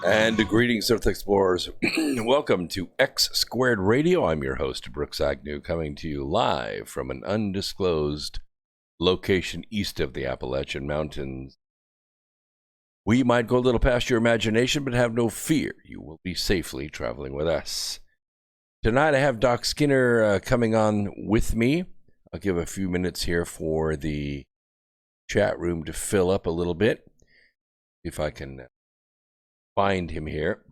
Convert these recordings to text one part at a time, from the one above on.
And greetings, Earth Explorers. Welcome to X Squared Radio. I'm your host, Brooks Agnew, coming to you live from an undisclosed location east of the Appalachian Mountains. We might go a little past your imagination, but have no fear. You will be safely traveling with us. Tonight I have Doc Skinner coming on with me. I'll give a few minutes here for the chat room to fill up a little bit. See if I can find him here.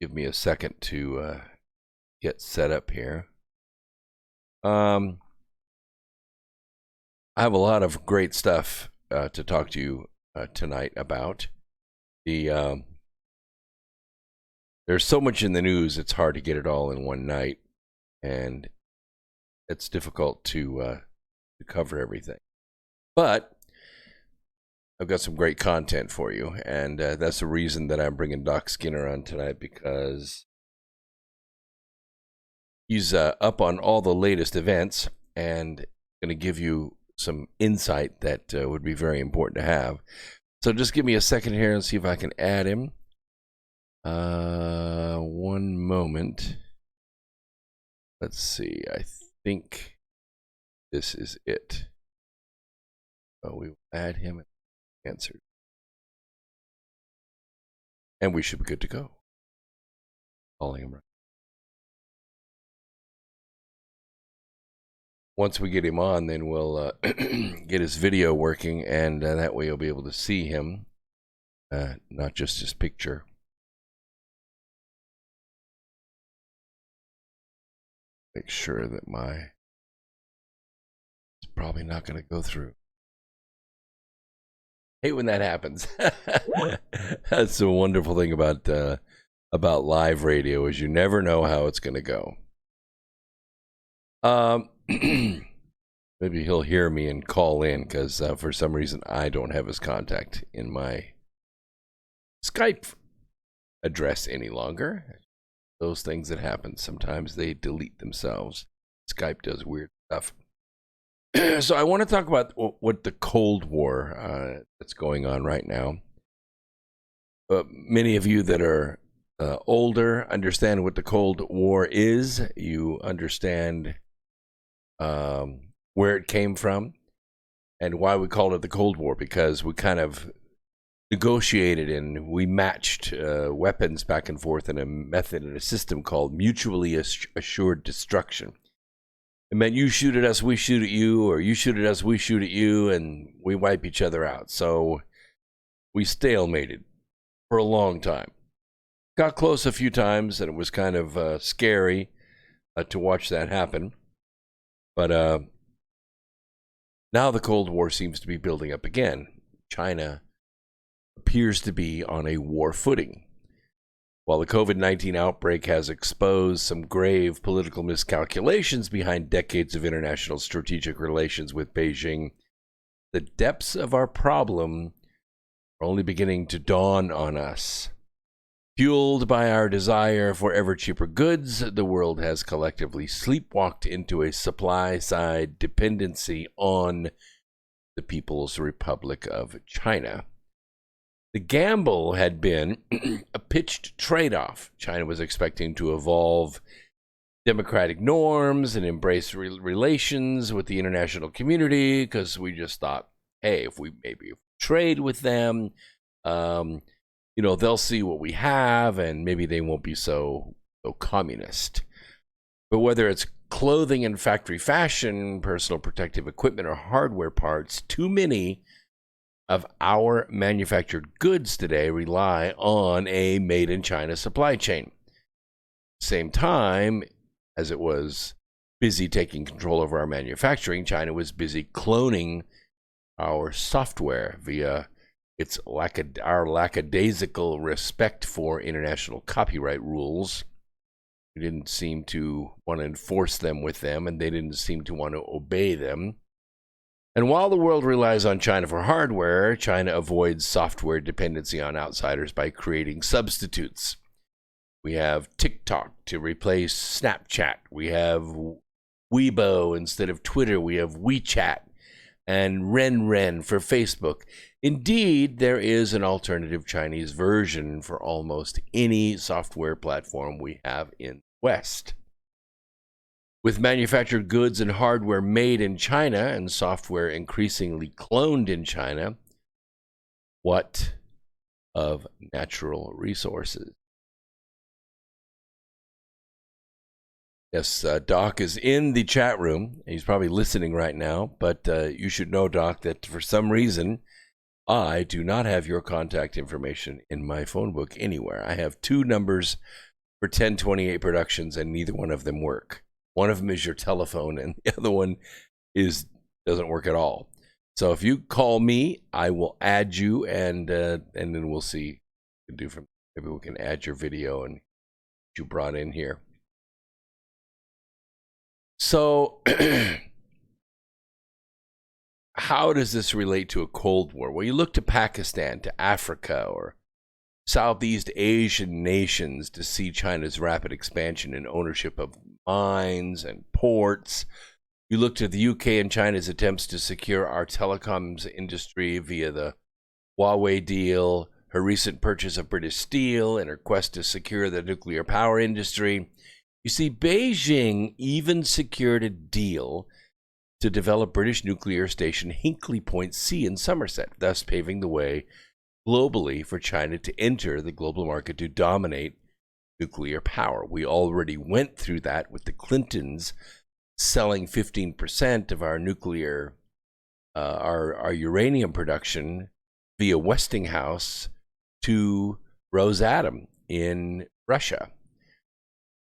Give me a second to get set up here. I have a lot of great stuff to talk to you tonight about. There's so much in the news, it's hard to get it all in one night, and it's difficult to cover everything. But I've got some great content for you, and that's the reason that I'm bringing Doc Skinner on tonight, because he's up on all the latest events and going to give you some insight that would be very important to have. So just give me a second here and see if I can add him. One moment. Let's see. I think this is it. So we will add him. Answered. And we should be good to go. Calling him right. Once we get him on, then we'll get his video working, and that way you'll be able to see him, not just his picture. Make sure that it's probably not going to go through. Hate when that happens. That's the wonderful thing about live radio, is you never know how it's going to go. Maybe he'll hear me and call in, because for some reason I don't have his contact in my Skype address any longer. Those things that happen. Sometimes they delete themselves. Skype does weird stuff. So I want to talk about what the Cold War that's going on right now. Many of you that are older understand what the Cold War is. You understand where it came from and why we called it the Cold War, because we kind of negotiated and we matched weapons back and forth in a method and a system called mutually assured destruction. It meant you shoot at us, we shoot at you, or you shoot at us, we shoot at you, and we wipe each other out. So we stalemated for a long time. Got close a few times, and it was kind of scary to watch that happen. But now the Cold War seems to be building up again. China appears to be on a war footing. While the COVID-19 outbreak has exposed some grave political miscalculations behind decades of international strategic relations with Beijing, the depths of our problem are only beginning to dawn on us. Fueled by our desire for ever cheaper goods, the world has collectively sleepwalked into a supply-side dependency on the People's Republic of China. The gamble had been a pitched trade-off. China was expecting to evolve democratic norms and embrace relations with the international community, because we just thought, hey, if we maybe trade with them, they'll see what we have, and maybe they won't be so communist. But whether it's clothing and factory fashion, personal protective equipment, or hardware parts, too many of our manufactured goods today rely on a made-in-China supply chain. Same time, as it was busy taking control over our manufacturing, China was busy cloning our software via our lackadaisical respect for international copyright rules. We didn't seem to want to enforce them with them, and they didn't seem to want to obey them. And while the world relies on China for hardware, China avoids software dependency on outsiders by creating substitutes. We have TikTok to replace Snapchat. We have Weibo instead of Twitter. We have WeChat. and Renren for Facebook. Indeed, there is an alternative Chinese version for almost any software platform we have in the West. With manufactured goods and hardware made in China and software increasingly cloned in China, what of natural resources? Yes, Doc is in the chat room. He's probably listening right now, but you should know, Doc, that for some reason, I do not have your contact information in my phone book anywhere. I have 2 numbers for 1028 Productions, and neither one of them work. One of them is your telephone, and the other one doesn't work at all. So if you call me, I will add you, and then we'll see what we can do from. Maybe we can add your video and get you brought in here. So, how does this relate to a Cold War? Well, you look to Pakistan, to Africa, or Southeast Asian nations to see China's rapid expansion and ownership of mines and ports. You look to the UK and China's attempts to secure our telecoms industry via the Huawei deal, her recent purchase of British Steel, and her quest to secure the nuclear power industry. You see, Beijing even secured a deal to develop British nuclear station Hinkley Point C in Somerset, thus paving the way globally for China to enter the global market to dominate nuclear power. We already went through that with the Clintons selling 15% of our nuclear, our uranium production via Westinghouse to Rosatom in Russia.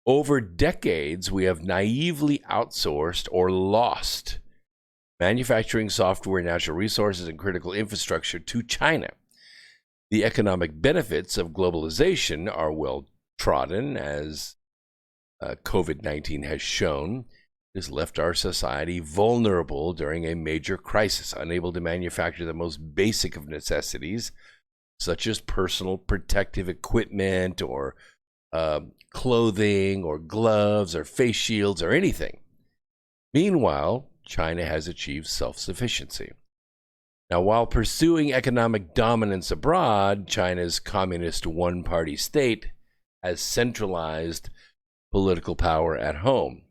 Over decades, we have naively outsourced or lost manufacturing, software, natural resources, and critical infrastructure to China. The economic benefits of globalization are well trodden, as COVID-19 has shown. It has left our society vulnerable during a major crisis, unable to manufacture the most basic of necessities, such as personal protective equipment or clothing or gloves or face shields or anything. Meanwhile, China has achieved self-sufficiency. Now, while pursuing economic dominance abroad, China's communist one-party state has centralized political power at home.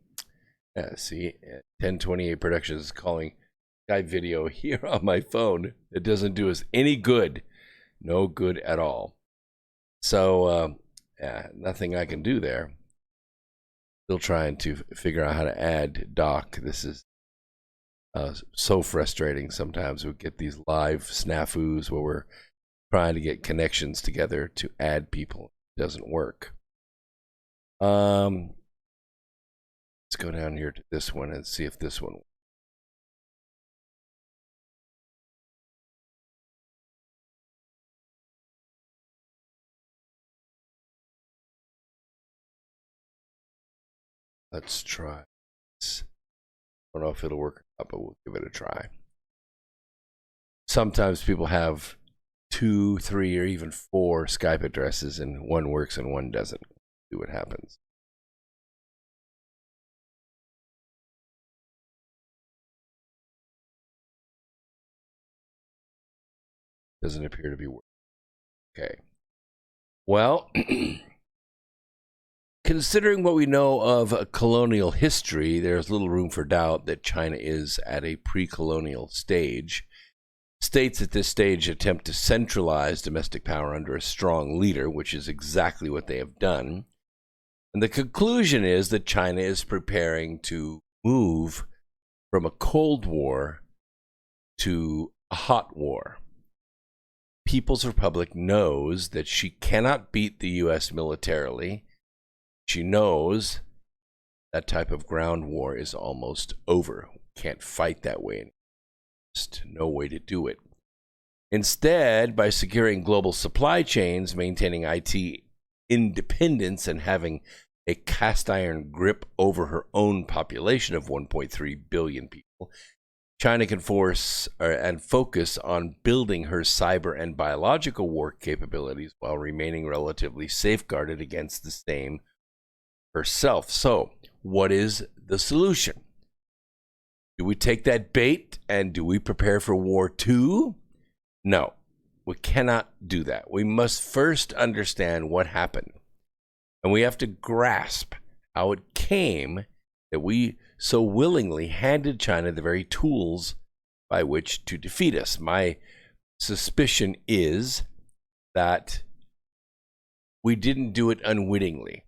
See, 1028 Productions is calling Skype video here on my phone. It doesn't do us any good. No good at all. So, nothing I can do there. Still trying to figure out how to add Doc. This is so frustrating. Sometimes we get these live snafus where we're trying to get connections together to add people. It doesn't work. Let's go down here to this one and see if this one works. Let's try this. I don't know if it'll work or not, but we'll give it a try. Sometimes people have 2, 3, or even 4 Skype addresses, and one works and one doesn't. See what happens. Doesn't appear to be working. Okay. Well, considering what we know of colonial history, there's little room for doubt that China is at a pre-colonial stage. States at this stage attempt to centralize domestic power under a strong leader, which is exactly what they have done. And the conclusion is that China is preparing to move from a Cold War to a hot war. People's Republic knows that she cannot beat the U.S. militarily. She knows that type of ground war is almost over. Can't fight that way. Just no way to do it. Instead, by securing global supply chains, maintaining IT independence, and having a cast iron grip over her own population of 1.3 billion people, China can force and focus on building her cyber and biological war capabilities while remaining relatively safeguarded against the same herself. So, what is the solution? Do we take that bait and do we prepare for war too? No, we cannot do that. We must first understand what happened. And we have to grasp how it came that we so willingly handed China the very tools by which to defeat us. My suspicion is that we didn't do it unwittingly,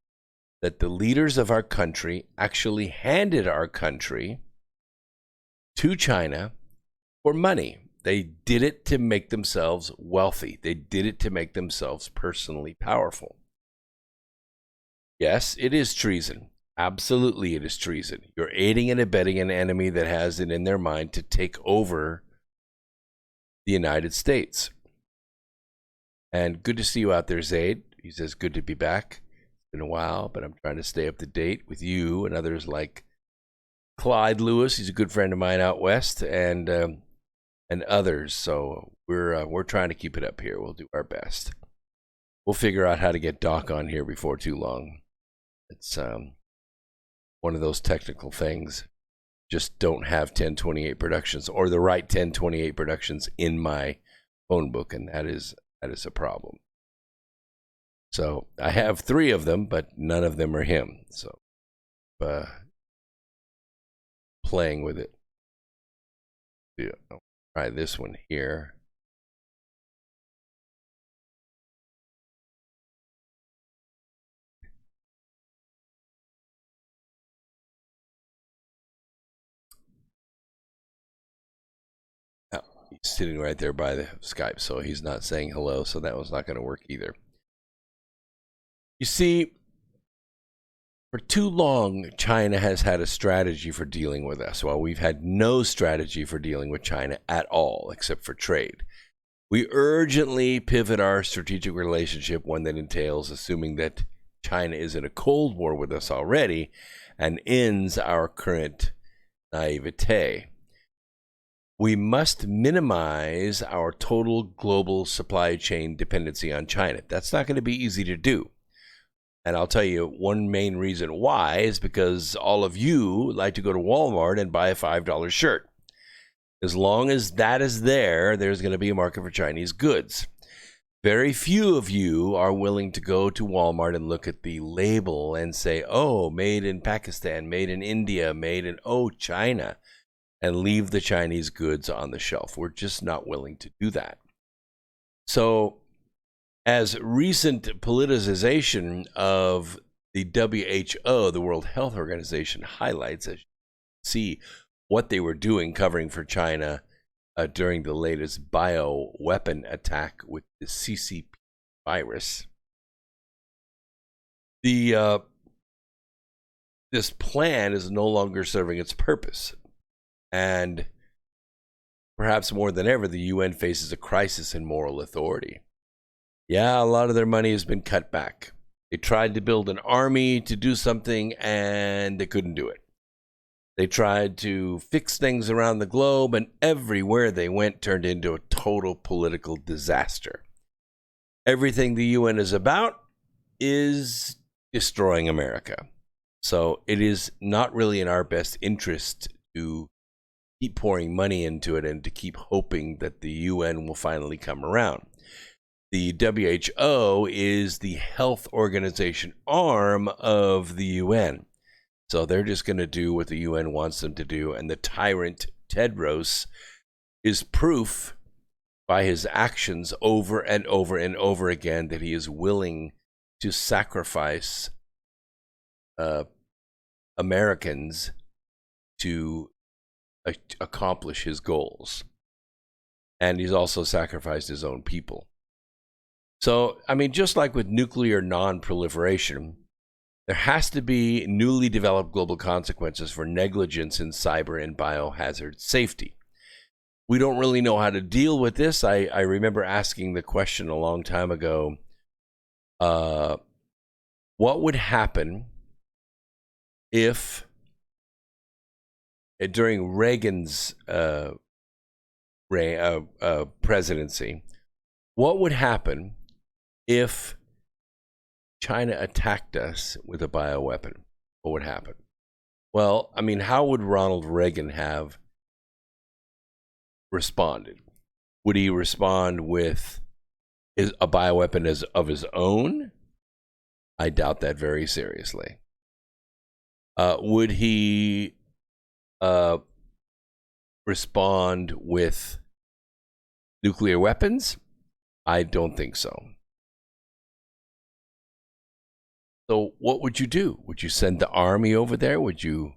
that the leaders of our country actually handed our country to China for money. They did it to make themselves wealthy. They did it to make themselves personally powerful. Yes, it is treason. Absolutely, it is treason. You're aiding and abetting an enemy that has it in their mind to take over the United States. And good to see you out there, Zaid. He says, good to be back. It's been a while, but I'm trying to stay up to date with you and others like Clyde Lewis. He's a good friend of mine out west, and others. So we're trying to keep it up here. We'll do our best. We'll figure out how to get Doc on here before too long. It's one of those technical things. Just don't have 1028 Productions or the right 1028 Productions in my phone book, and that is a problem. So I have 3 of them, but none of them are him. So playing with it. Yeah, I'll try this one here. Oh, he's sitting right there by the Skype, so he's not saying hello, so that was not going to work either. You see, for too long, China has had a strategy for dealing with us, while we've had no strategy for dealing with China at all, except for trade. We urgently pivot our strategic relationship, one that entails assuming that China is in a Cold War with us already, and ends our current naivete. We must minimize our total global supply chain dependency on China. That's not going to be easy to do. And I'll tell you one main reason why is because all of you like to go to Walmart and buy a $5 shirt. As long as that is there, there's going to be a market for Chinese goods. Very few of you are willing to go to Walmart and look at the label and say, oh, made in Pakistan, made in India, made in, China, and leave the Chinese goods on the shelf. We're just not willing to do that. So, as recent politicization of the WHO, the World Health Organization, highlights, as you see what they were doing covering for China during the latest bioweapon attack with the CCP virus. This plan is no longer serving its purpose. And perhaps more than ever, the UN faces a crisis in moral authority. Yeah, a lot of their money has been cut back. They tried to build an army to do something, and they couldn't do it. They tried to fix things around the globe, and everywhere they went turned into a total political disaster. Everything the UN is about is destroying America. So it is not really in our best interest to keep pouring money into it and to keep hoping that the UN will finally come around. The WHO is the health organization arm of the UN. So they're just going to do what the UN wants them to do. And the tyrant Tedros is proof by his actions over and over and over again that he is willing to sacrifice Americans to accomplish his goals. And he's also sacrificed his own people. So, I mean, just like with nuclear non-proliferation, there has to be newly developed global consequences for negligence in cyber and biohazard safety. We don't really know how to deal with this. I remember asking the question a long time ago, what would happen if during Reagan's presidency, what would happen if China attacked us with a bioweapon? What would happen? Well, I mean, how would Ronald Reagan have responded? Would he respond with a bioweapon of his own? I doubt that very seriously. Would he respond with nuclear weapons? I don't think so. So what would you do? Would you send the army over there? Would you?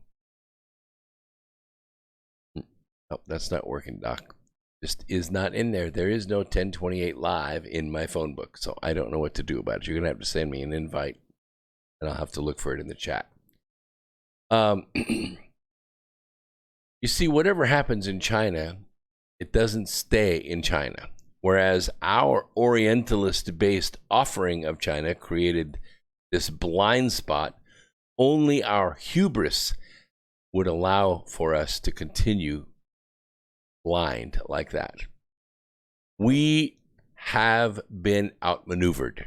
Oh, that's not working, Doc. Just is not in there. There is no 1028 live in my phone book, so I don't know what to do about it. You're going to have to send me an invite, and I'll have to look for it in the chat. You see, whatever happens in China, it doesn't stay in China. Whereas our Orientalist-based offering of China created this blind spot, only our hubris would allow for us to continue blind like that. We have been outmaneuvered.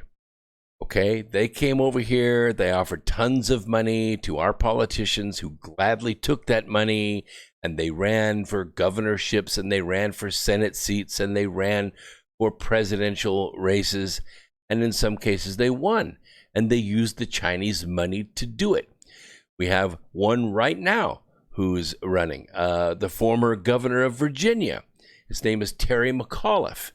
Okay, they came over here, they offered tons of money to our politicians who gladly took that money, and they ran for governorships, and they ran for Senate seats, and they ran for presidential races, and in some cases they won, and they used the Chinese money to do it. We have one right now who's running, the former governor of Virginia. His name is Terry McAuliffe.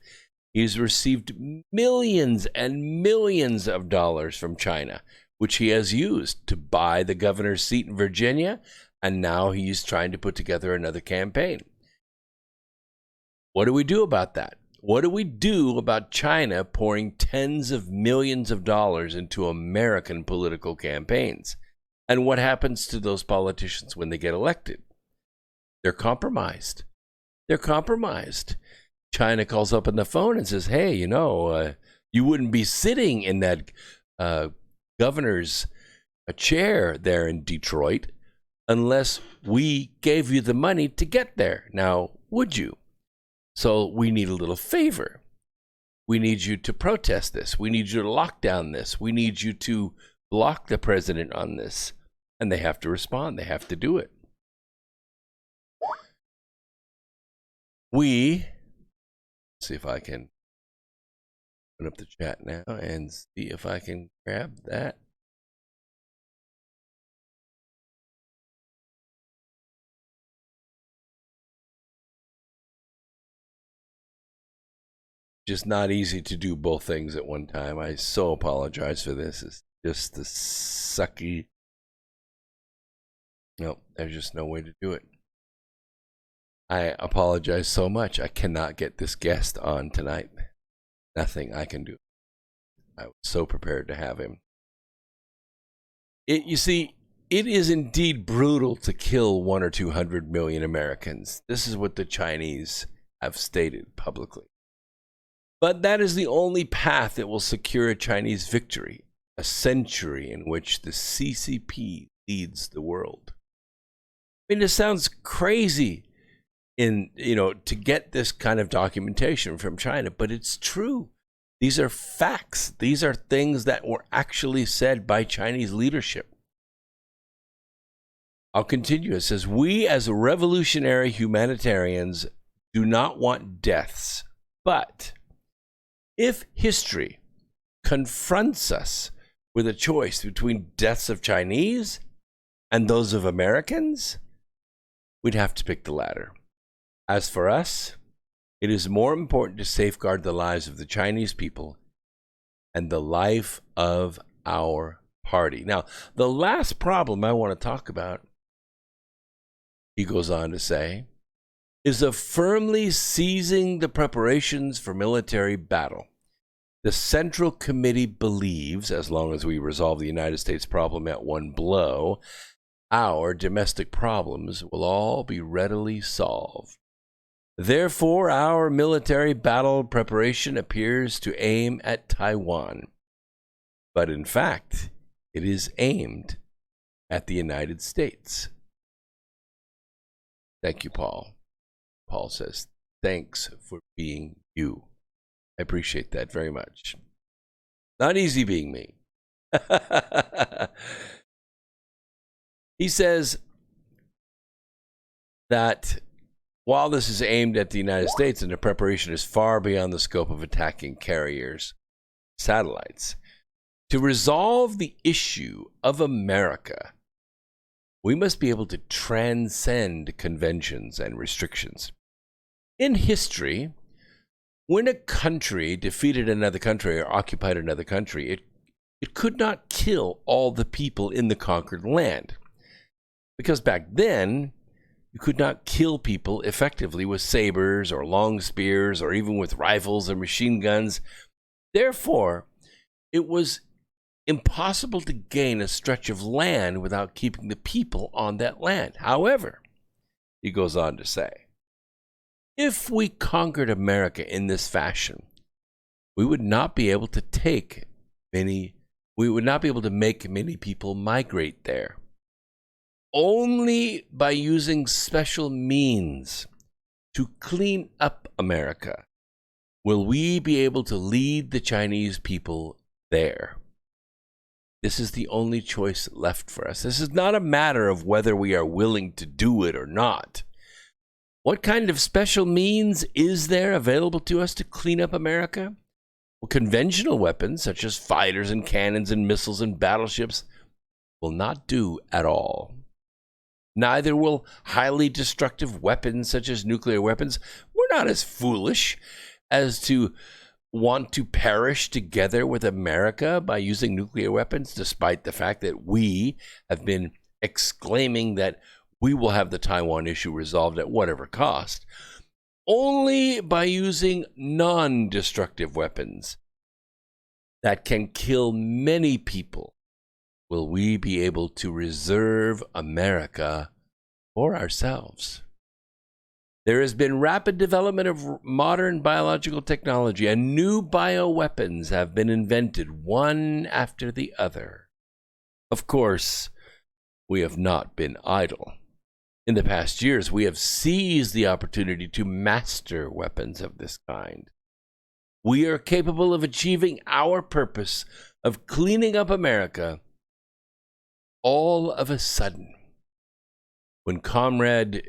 He's received millions and millions of dollars from China, which he has used to buy the governor's seat in Virginia, and now he's trying to put together another campaign. What do we do about that? What do we do about China pouring tens of millions of dollars into American political campaigns? And what happens to those politicians when they get elected? They're compromised. They're compromised. China calls up on the phone and says, hey, you wouldn't be sitting in that governor's chair there in Detroit unless we gave you the money to get there. Now, would you? So we need a little favor. We need you to protest this. We need you to lock down this. We need you to block the president on this. And they have to respond. They have to do it. See if I can open up the chat now and see if I can grab that. Just not easy to do both things at one time. I so apologize for this. It's just the sucky. No, there's just no way to do it. I apologize so much. I cannot get this guest on tonight. Nothing I can do. I was so prepared to have him. You see, it is indeed brutal to kill 100 or 200 million Americans. This is what the Chinese have stated publicly. But that is the only path that will secure a Chinese victory, a century in which the CCP leads the world. I mean, it sounds crazy to get this kind of documentation from China, but it's true. These are facts. These are things that were actually said by Chinese leadership. I'll continue. It says, we as revolutionary humanitarians do not want deaths, but if history confronts us with a choice between deaths of Chinese and those of Americans, we'd have to pick the latter. As for us, it is more important to safeguard the lives of the Chinese people and the life of our party. Now, the last problem I want to talk about, he goes on to say, is of firmly seizing the preparations for military battle. The Central Committee believes, as long as we resolve the United States problem at one blow, our domestic problems will all be readily solved. Therefore, our military battle preparation appears to aim at Taiwan. But in fact, it is aimed at the United States. Thank you, Paul. Paul says, thanks for being you. I appreciate that very much. Not easy being me. He says, that while this is aimed at the United States and the preparation is far beyond the scope of attacking carriers, satellites, to resolve the issue of America, we must be able to transcend conventions and restrictions. In history, when a country defeated another country or occupied another country, it could not kill all the people in the conquered land. Because back then, you could not kill people effectively with sabers or long spears or even with rifles or machine guns. Therefore, it was impossible to gain a stretch of land without keeping the people on that land. However, he goes on to say, if we conquered America in this fashion, we would not be able to make many people migrate there. Only by using special means to clean up America will we be able to lead the Chinese people there. This is the only choice left for us. This is not a matter of whether we are willing to do it or not. What kind of special means is there available to us to clean up America? Well, conventional weapons such as fighters and cannons and missiles and battleships will not do at all. Neither will highly destructive weapons such as nuclear weapons. We're not as foolish as to want to perish together with America by using nuclear weapons, despite the fact that we have been exclaiming that we will have the Taiwan issue resolved at whatever cost. Only by using non-destructive weapons that can kill many people will we be able to reserve America for ourselves. There has been rapid development of modern biological technology, and new bioweapons have been invented one after the other. Of course, we have not been idle. In the past years, we have seized the opportunity to master weapons of this kind. We are capable of achieving our purpose of cleaning up America all of a sudden. When Comrade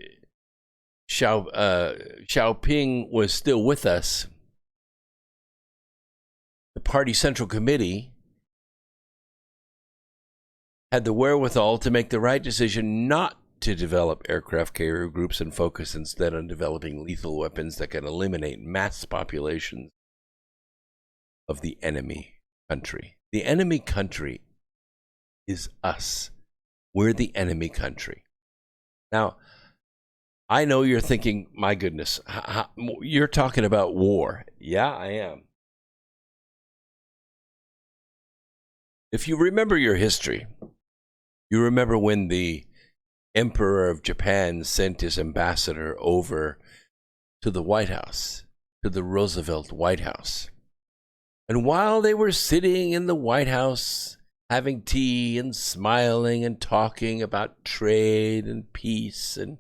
Xiaoping was still with us, the party Central Committee had the wherewithal to make the right decision not to develop aircraft carrier groups and focus instead on developing lethal weapons that can eliminate mass populations of the enemy country. The enemy country is us. We're the enemy country. Now, I know you're thinking, my goodness, you're talking about war. Yeah, I am. If you remember your history, you remember when the Emperor of Japan sent his ambassador over to the White House, to the Roosevelt White House. And while they were sitting in the White House, having tea and smiling and talking about trade and peace and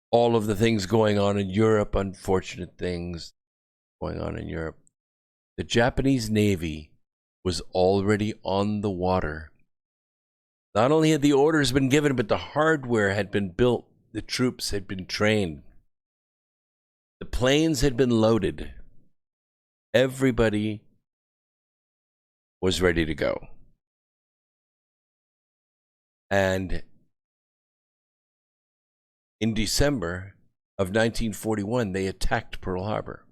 all of the things going on in Europe, unfortunate things going on in Europe, the Japanese Navy was already on the water. Not only had the orders been given, but the hardware had been built. The troops had been trained. The planes had been loaded. Everybody was ready to go. And in December of 1941, they attacked Pearl Harbor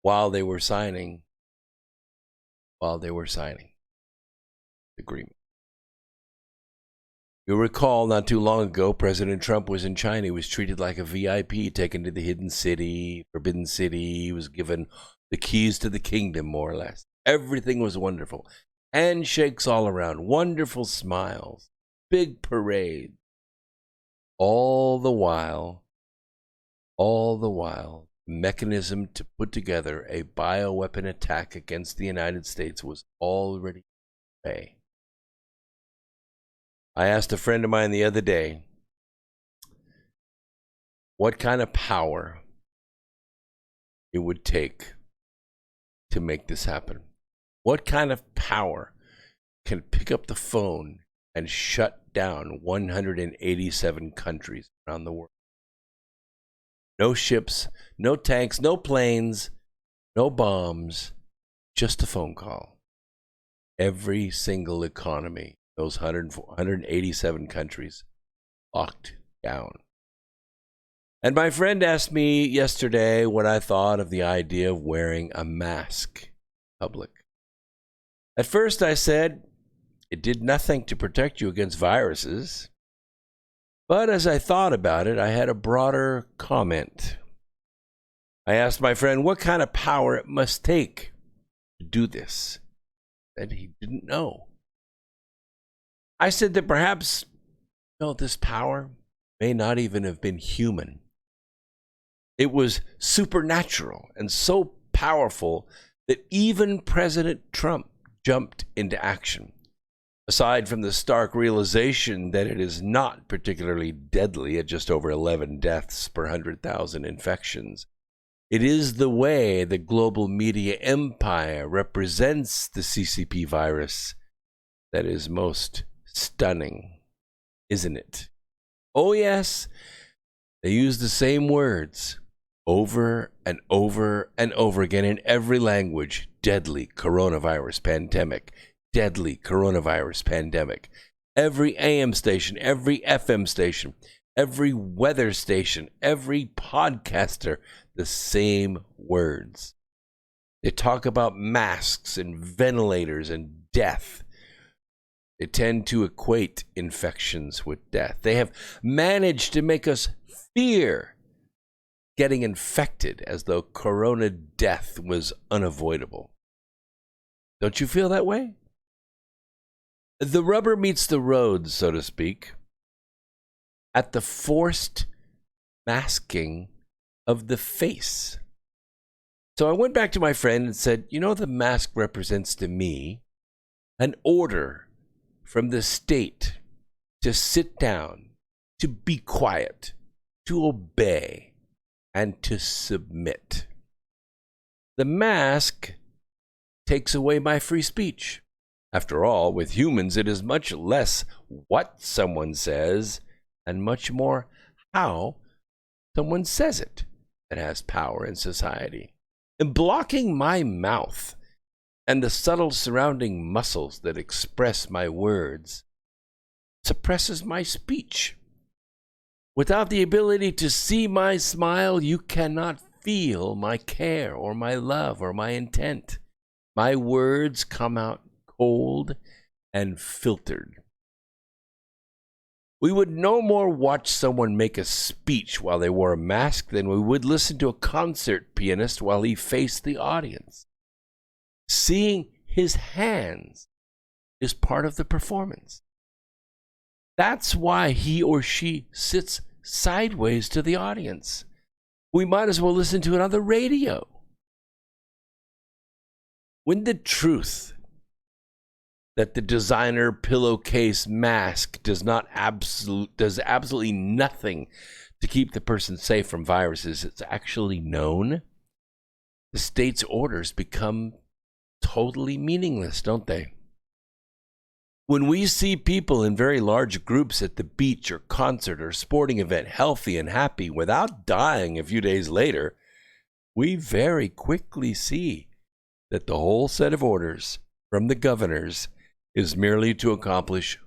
while they were signing the agreement. You'll recall not too long ago, President Trump was in China. He was treated like a VIP, taken to the hidden city, forbidden city. He was given the keys to the kingdom, more or less. Everything was wonderful. Handshakes all around, wonderful smiles, big parade. All the while, mechanism to put together a bioweapon attack against the United States was already in play. I asked a friend of mine the other day, what kind of power it would take to make this happen. What kind of power can pick up the phone and shut down 187 countries around the world? No ships, no tanks, no planes, no bombs, just a phone call. Every single economy, those 187 countries, locked down. And my friend asked me yesterday what I thought of the idea of wearing a mask in public. At first I said it did nothing to protect you against viruses. But as I thought about it, I had a broader comment. I asked my friend what kind of power it must take to do this. And he didn't know. I said that perhaps, this power may not even have been human. It was supernatural and so powerful that even President Trump jumped into action. Aside from the stark realization that it is not particularly deadly at just over 11 deaths per 100,000 infections, it is the way the global media empire represents the CCP virus that is most stunning, isn't it? Oh yes, they use the same words over and over and over again in every language. Deadly coronavirus pandemic. Deadly coronavirus pandemic. Every AM station, every FM station, every weather station, every podcaster, the same words. They talk about masks and ventilators and death. They tend to equate infections with death. They have managed to make us fear getting infected as though corona death was unavoidable. Don't you feel that way? The rubber meets the road, so to speak, at the forced masking of the face. So I went back to my friend and said, the mask represents to me an order from the state to sit down, to be quiet, to obey, and to submit. The mask takes away my free speech. After all, with humans, it is much less what someone says and much more how someone says it that has power in society. And blocking my mouth and the subtle surrounding muscles that express my words suppresses my speech. Without the ability to see my smile, you cannot feel my care or my love or my intent. My words come out cold and filtered. We would no more watch someone make a speech while they wore a mask than we would listen to a concert pianist while he faced the audience. Seeing his hands is part of the performance. That's why he or she sits sideways to the audience. We might as well listen to it on the radio. When the truth that the designer pillowcase mask does absolutely nothing to keep the person safe from viruses, it's actually known, the state's orders become totally meaningless, don't they? When we see people in very large groups at the beach or concert or sporting event healthy and happy without dying a few days later, we very quickly see that the whole set of orders from the governors is merely to accomplish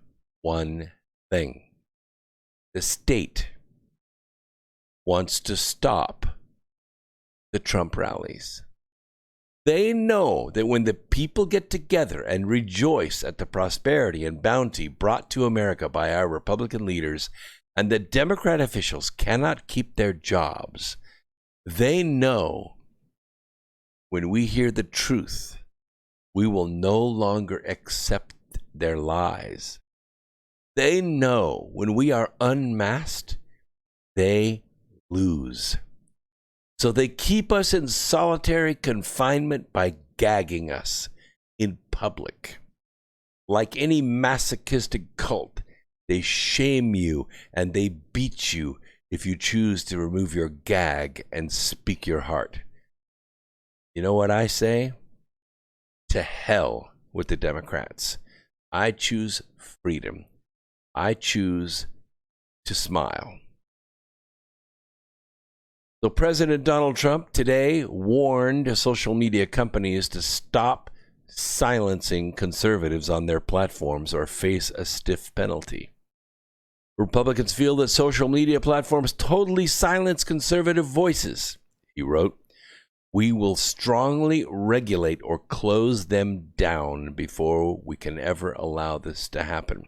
one thing. The state wants to stop the Trump rallies. They know that when the people get together and rejoice at the prosperity and bounty brought to America by our Republican leaders, and the Democrat officials cannot keep their jobs, they know when we hear the truth, we will no longer accept their lies. They know when we are unmasked, they lose. So they keep us in solitary confinement by gagging us in public. Like any masochistic cult, they shame you and they beat you if you choose to remove your gag and speak your heart. You know what I say? To hell with the Democrats. I choose freedom. I choose to smile. So President Donald Trump today warned social media companies to stop silencing conservatives on their platforms or face a stiff penalty. Republicans feel that social media platforms totally silence conservative voices, he wrote. We will strongly regulate or close them down before we can ever allow this to happen.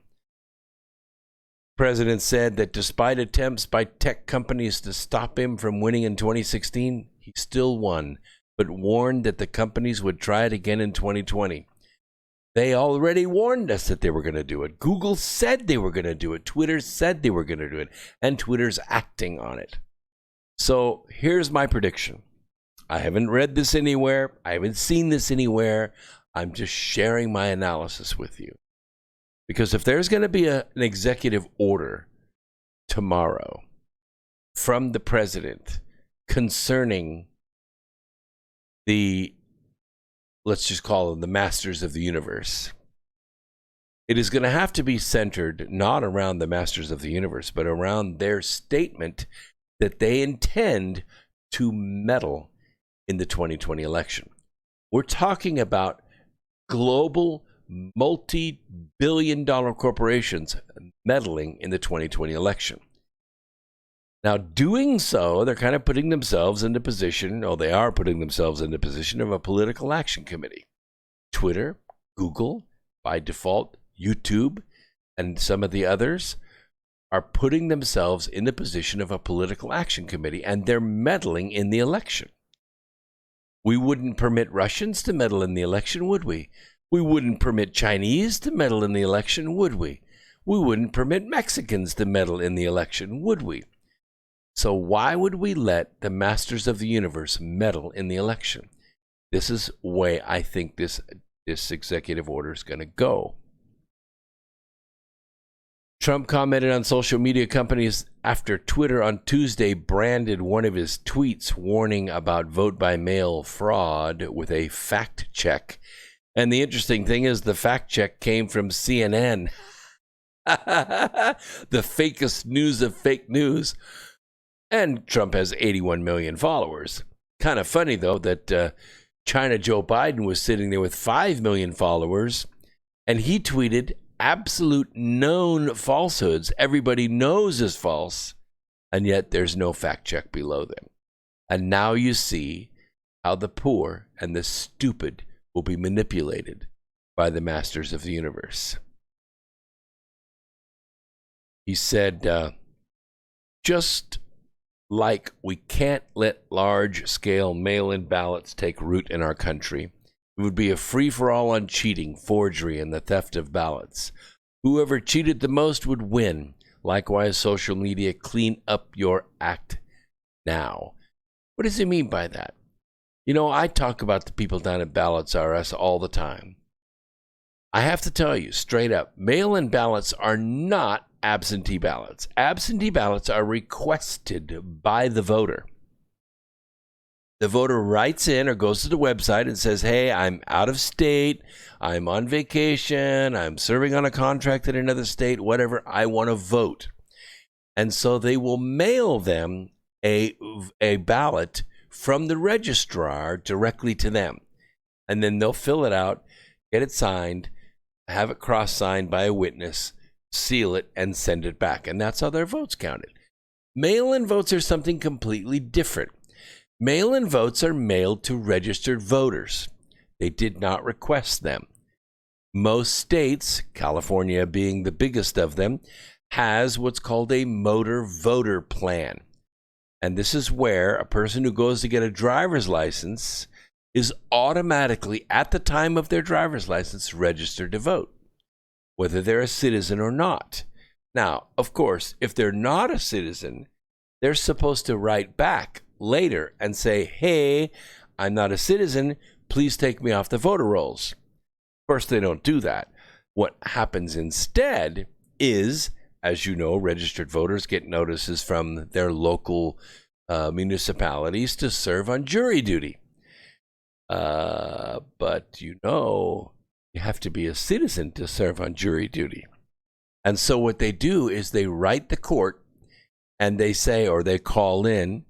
The president said that despite attempts by tech companies to stop him from winning in 2016, he still won, but warned that the companies would try it again in 2020. They already warned us that they were going to do it. Google said they were going to do it. Twitter said they were going to do it. And Twitter's acting on it. So here's my prediction. I haven't read this anywhere. I haven't seen this anywhere. I'm just sharing my analysis with you. Because if there's going to be an executive order tomorrow from the president concerning the, let's just call them the masters of the universe, it is going to have to be centered not around the masters of the universe, but around their statement that they intend to meddle in the 2020 election. We're talking about global multi-billion-dollar corporations meddling in the 2020 election. Now, doing so, they're kind of putting themselves into position, they are putting themselves into position of a political action committee. Twitter, Google, by default, YouTube, and some of the others are putting themselves in the position of a political action committee, and they're meddling in the election. We wouldn't permit Russians to meddle in the election, would we? We wouldn't permit Chinese to meddle in the election, would we? We wouldn't permit Mexicans to meddle in the election, would we? So why would we let the masters of the universe meddle in the election? This is the way I think this executive order is going to go. Trump commented on social media companies after Twitter on Tuesday branded one of his tweets warning about vote-by-mail fraud with a fact check. And the interesting thing is the fact check came from CNN. The fakest news of fake news. And Trump has 81 million followers. Kind of funny, though, that China Joe Biden was sitting there with 5 million followers, and he tweeted absolute known falsehoods everybody knows is false, and yet there's no fact check below them. And now you see how the poor and the stupid will be manipulated by the masters of the universe. He said, just like we can't let large-scale mail-in ballots take root in our country, it would be a free-for-all on cheating, forgery, and the theft of ballots. Whoever cheated the most would win. Likewise, social media, clean up your act now. What does he mean by that? I talk about the people down at Ballots R Us all the time. I have to tell you straight up, mail-in ballots are not absentee ballots. Absentee ballots are requested by the voter. The voter writes in or goes to the website and says, hey, I'm out of state, I'm on vacation, I'm serving on a contract in another state, whatever, I want to vote. And so they will mail them a ballot from the registrar directly to them. And then they'll fill it out, get it signed, have it cross-signed by a witness, seal it, and send it back. And that's how their vote's counted. Mail-in votes are something completely different. Mail-in votes are mailed to registered voters. They did not request them. Most states, California being the biggest of them, has what's called a motor voter plan. And this is where a person who goes to get a driver's license is automatically, at the time of their driver's license, registered to vote, whether they're a citizen or not. Now, of course, if they're not a citizen, they're supposed to write back later and say, hey, I'm not a citizen, please take me off the voter rolls. Of course, they don't do that. What happens instead is, as you know, registered voters get notices from their local municipalities to serve on jury duty. But you have to be a citizen to serve on jury duty. And so what they do is they write the court and they say, or they call in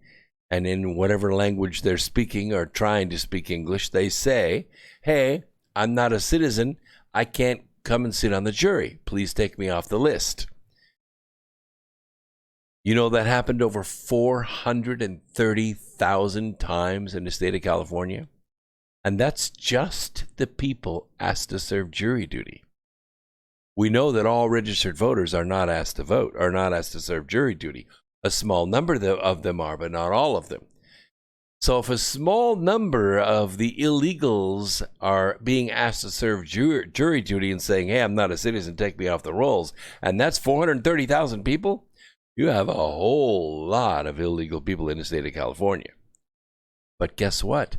and in whatever language they're speaking or trying to speak English, they say, hey, I'm not a citizen. I can't come and sit on the jury. Please take me off the list. You know, that happened over 430,000 times in the state of California. And that's just the people asked to serve jury duty. We know that all registered voters are not asked to vote, are not asked to serve jury duty. A small number of them are, but not all of them. So if a small number of the illegals are being asked to serve jury duty and saying, hey, I'm not a citizen, take me off the rolls, and that's 430,000 people, you have a whole lot of illegal people in the state of California. But guess what?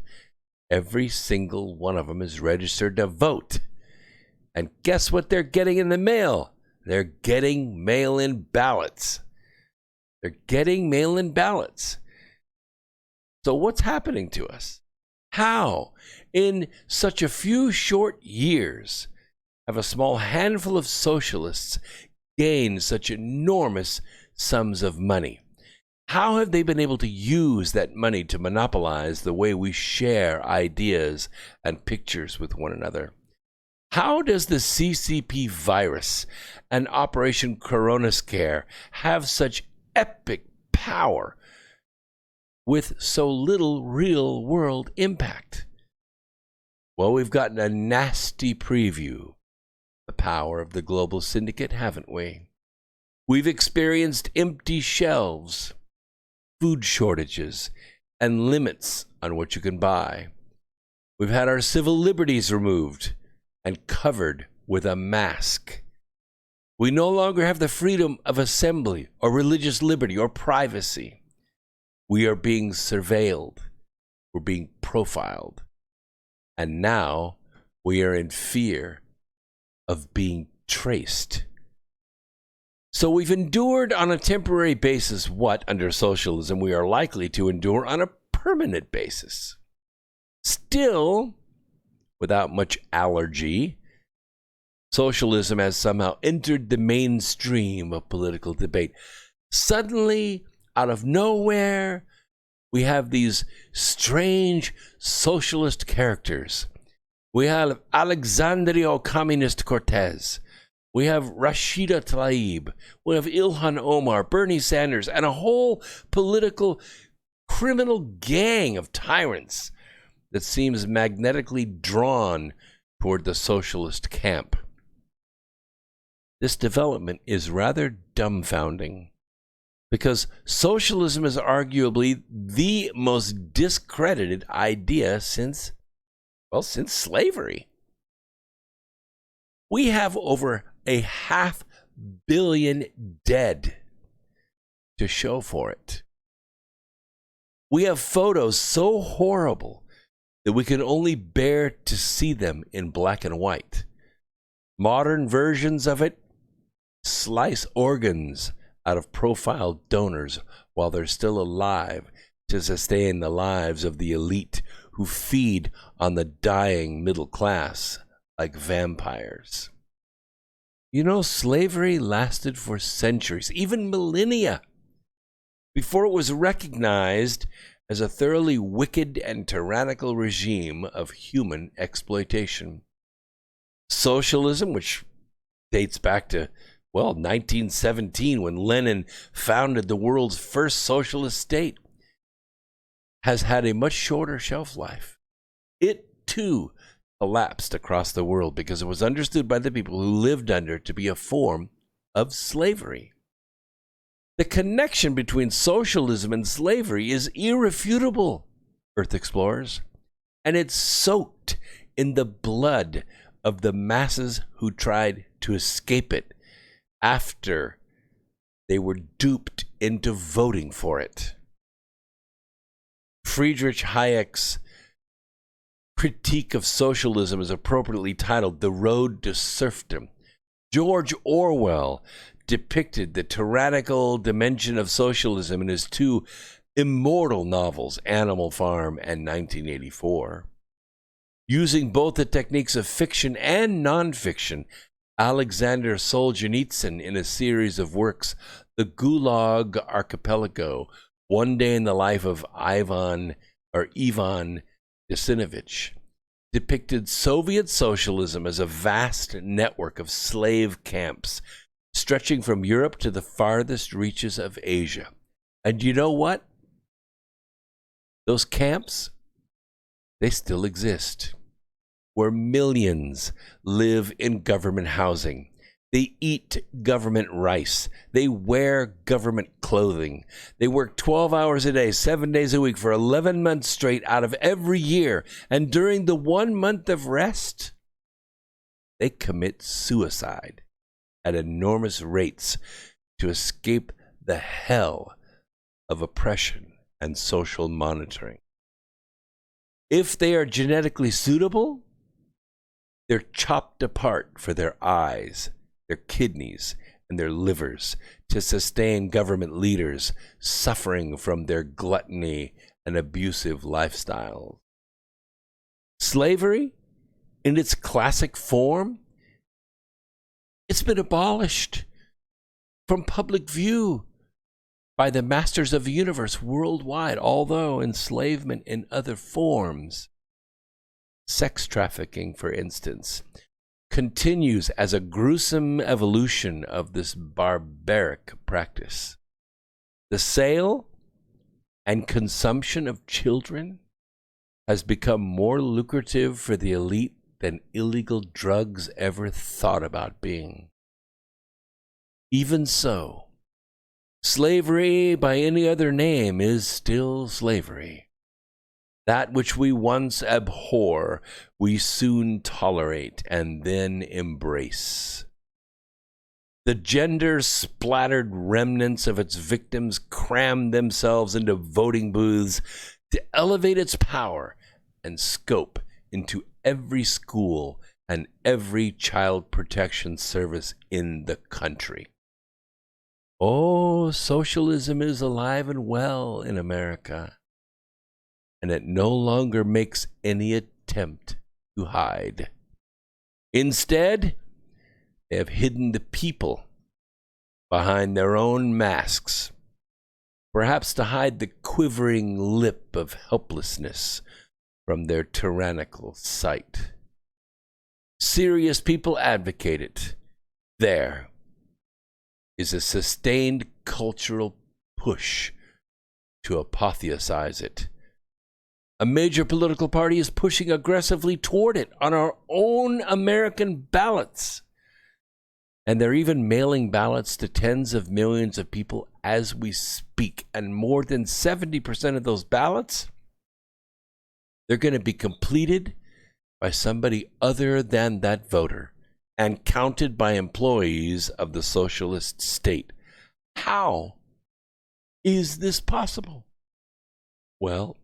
Every single one of them is registered to vote. And guess what they're getting in the mail? They're getting mail-in ballots. They're getting mail-in ballots. So what's happening to us? How, in such a few short years, have a small handful of socialists gained such enormous sums of money? How have they been able to use that money to monopolize the way we share ideas and pictures with one another? How does the CCP virus and Operation Corona Scare have such epic power with so little real-world impact? Well, we've gotten a nasty preview, the power of the global syndicate, haven't we? We've experienced empty shelves, food shortages, and limits on what you can buy. We've had our civil liberties removed and covered with a mask. We no longer have the freedom of assembly or religious liberty or privacy. We are being surveilled. We're being profiled. And now we are in fear of being traced. So we've endured on a temporary basis what, under socialism, we are likely to endure on a permanent basis. Still, without much allergy, socialism has somehow entered the mainstream of political debate. Suddenly, out of nowhere, we have these strange socialist characters. We have Alexandria Ocasio-Cortez. We have Rashida Tlaib. We have Ilhan Omar, Bernie Sanders, and a whole political criminal gang of tyrants that seems magnetically drawn toward the socialist camp. This development is rather dumbfounding, because socialism is arguably the most discredited idea since slavery. We have over 500 million dead to show for it. We have photos so horrible that we can only bear to see them in black and white. Modern versions of it slice organs out of profiled donors while they're still alive to sustain the lives of the elite who feed on the dying middle class like vampires. You know, slavery lasted for centuries, even millennia, before it was recognized as a thoroughly wicked and tyrannical regime of human exploitation. Socialism, which dates back to, 1917, when Lenin founded the world's first socialist state, has had a much shorter shelf life. It, too, collapsed across the world because it was understood by the people who lived under it to be a form of slavery. The connection between socialism and slavery is irrefutable, Earth explorers, and it's soaked in the blood of the masses who tried to escape it after they were duped into voting for it. Friedrich Hayek's critique of socialism is appropriately titled The Road to Serfdom. George Orwell depicted the tyrannical dimension of socialism in his two immortal novels, Animal Farm and 1984. Using both the techniques of fiction and nonfiction, Alexander Solzhenitsyn, in a series of works, The Gulag Archipelago, One Day in the Life of Ivan Desinovich depicted Soviet socialism as a vast network of slave camps stretching from Europe to the farthest reaches of Asia. And you know what? Those camps, they still exist, where millions live in government housing. They eat government rice. They wear government clothing. They work 12 hours a day, 7 days a week for 11 months straight out of every year. And during the 1 month of rest, they commit suicide at enormous rates to escape the hell of oppression and social monitoring. If they are genetically suitable, they're chopped apart for their eyes, their kidneys, and their livers to sustain government leaders suffering from their gluttony and abusive lifestyle. Slavery, in its classic form, it's been abolished from public view by the masters of the universe worldwide, although enslavement in other forms, sex trafficking, for instance, continues as a gruesome evolution of this barbaric practice. The sale and consumption of children has become more lucrative for the elite than illegal drugs ever thought about being. Even so, slavery by any other name is still slavery. That which we once abhor, we soon tolerate and then embrace. The gender-splattered remnants of its victims cram themselves into voting booths to elevate its power and scope into every school and every child protection service in the country. Oh, socialism is alive and well in America, and it no longer makes any attempt to hide. Instead, they have hidden the people behind their own masks, perhaps to hide the quivering lip of helplessness from their tyrannical sight. Serious people advocate it. There is a sustained cultural push to apotheosize it. A major political party is pushing aggressively toward it on our own American ballots. And they're even mailing ballots to tens of millions of people as we speak. And more than 70% of those ballots, they're going to be completed by somebody other than that voter and counted by employees of the socialist state. How is this possible? Well,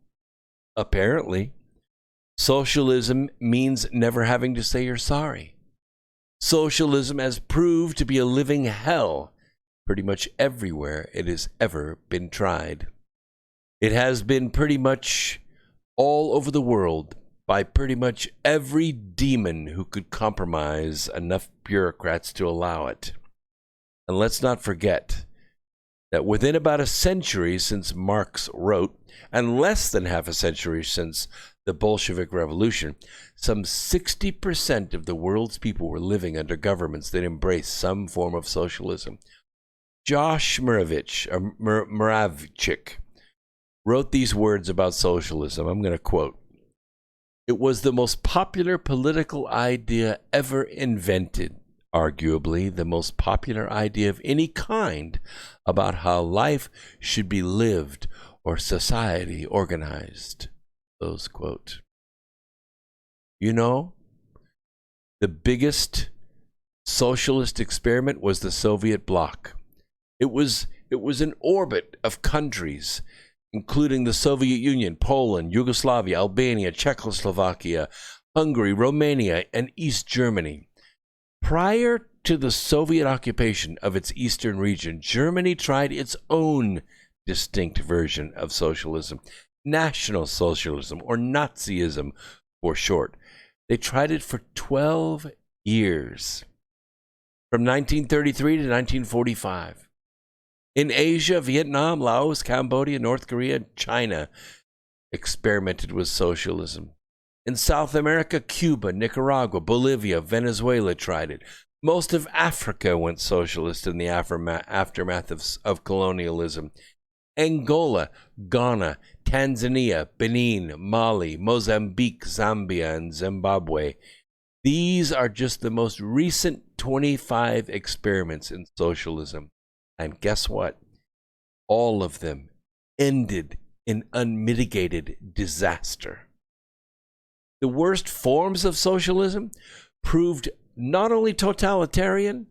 apparently, socialism means never having to say you're sorry. Socialism has proved to be a living hell pretty much everywhere it has ever been tried. It has been pretty much all over the world by pretty much every demon who could compromise enough bureaucrats to allow it. And let's not forget that within about a century since Marx wrote, and less than half a century since the Bolshevik Revolution, some 60% of the world's people were living under governments that embraced some form of socialism. Josh Moravchik wrote these words about socialism. I'm going to quote. It was the most popular political idea ever invented, arguably the most popular idea of any kind about how life should be lived or society organized. Close quote. You know, the biggest socialist experiment was the Soviet bloc. It was an orbit of countries, including the Soviet Union, Poland, Yugoslavia, Albania, Czechoslovakia, Hungary, Romania, and East Germany. Prior to the Soviet occupation of its eastern region, Germany tried its own distinct version of socialism, National Socialism, or Nazism for short. They tried it for 12 years, from 1933 to 1945. In Asia, Vietnam, Laos, Cambodia, North Korea, and China experimented with socialism. In South America, Cuba, Nicaragua, Bolivia, Venezuela tried it. Most of Africa went socialist in the aftermath of colonialism. Angola, Ghana, Tanzania, Benin, Mali, Mozambique, Zambia, and Zimbabwe. These are just the most recent 25 experiments in socialism. And guess what? All of them ended in unmitigated disaster. The worst forms of socialism proved not only totalitarian,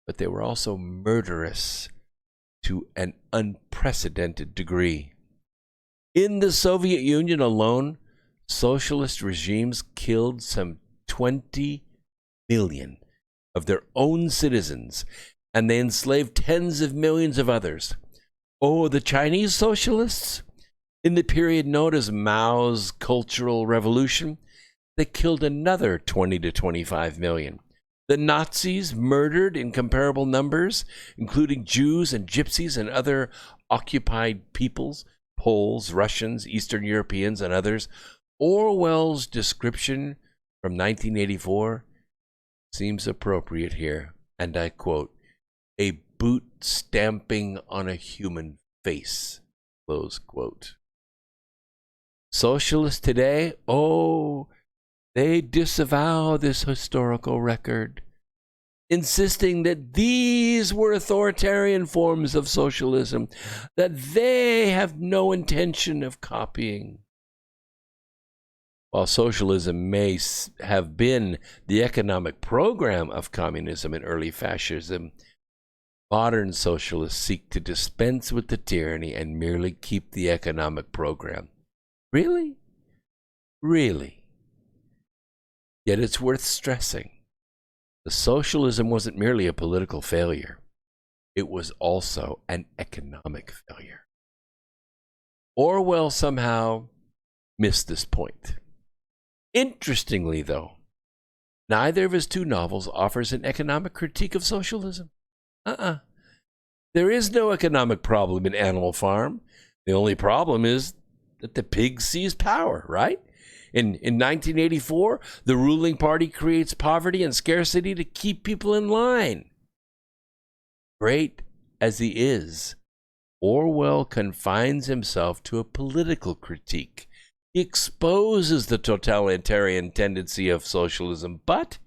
but they were also murderous to an unprecedented degree. In the Soviet Union alone, socialist regimes killed some 20 million of their own citizens, and they enslaved tens of millions of others. Oh, the Chinese socialists, in the period known as Mao's Cultural Revolution, they killed another 20 to 25 million. The Nazis murdered in comparable numbers, including Jews and Gypsies and other occupied peoples, Poles, Russians, Eastern Europeans, and others. Orwell's description from 1984 seems appropriate here, and I quote, "a boot stamping on a human face," close quote. Socialists today, oh, they disavow this historical record, insisting that these were authoritarian forms of socialism that they have no intention of copying. While socialism may have been the economic program of communism and early fascism, modern socialists seek to dispense with the tyranny and merely keep the economic program. Really? Really? Yet it's worth stressing. The socialism wasn't merely a political failure. It was also an economic failure. Orwell somehow missed this point. Interestingly, though, neither of his two novels offers an economic critique of socialism. There is no economic problem in Animal Farm. The only problem is that the pig seized power, right? In 1984, the ruling party creates poverty and scarcity to keep people in line. Great as he is, Orwell confines himself to a political critique. He exposes the totalitarian tendency of socialism, but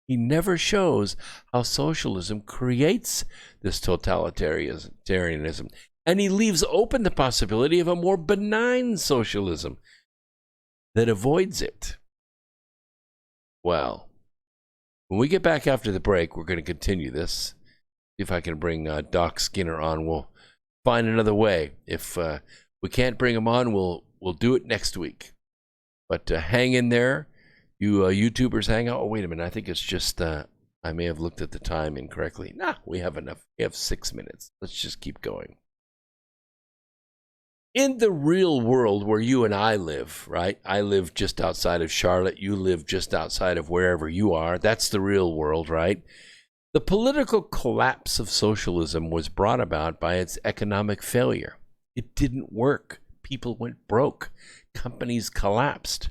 he never shows how socialism creates this totalitarianism. And he leaves open the possibility of a more benign socialism that avoids it. Well, when we get back after the break, we're going to continue this. See if I can bring Doc Skinner on. We'll find another way. If we can't bring him on, we'll do it next week. But hang in there. You YouTubers hang out. Oh, wait a minute. I think it's just, I may have looked at the time incorrectly. Nah, we have enough. We have 6 minutes. Let's just keep going. In the real world where you and I live, right? I live just outside of Charlotte. You live just outside of wherever you are. That's the real world, right? The political collapse of socialism was brought about by its economic failure. It didn't work. People went broke. Companies collapsed.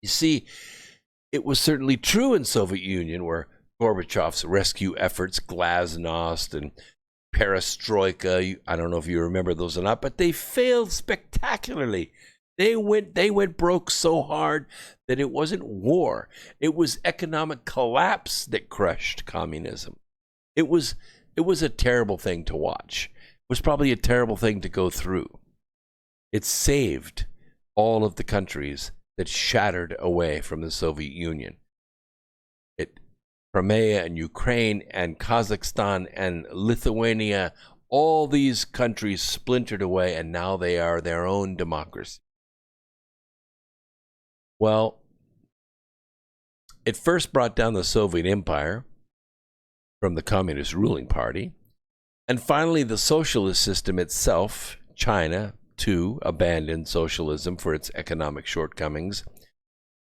You see, it was certainly true in Soviet Union, where Gorbachev's rescue efforts, glasnost and perestroika, I don't know if you remember those or not, but they failed spectacularly. They went broke so hard that it wasn't war. It was economic collapse that crushed communism. It was a terrible thing to watch. It was probably a terrible thing to go through. It saved all of the countries that shattered away from the Soviet Union. Crimea and Ukraine and Kazakhstan and Lithuania, all these countries splintered away, and now they are their own democracy. Well, it first brought down the Soviet Empire from the Communist ruling party, and finally the socialist system itself, China, too, abandoned socialism for its economic shortcomings.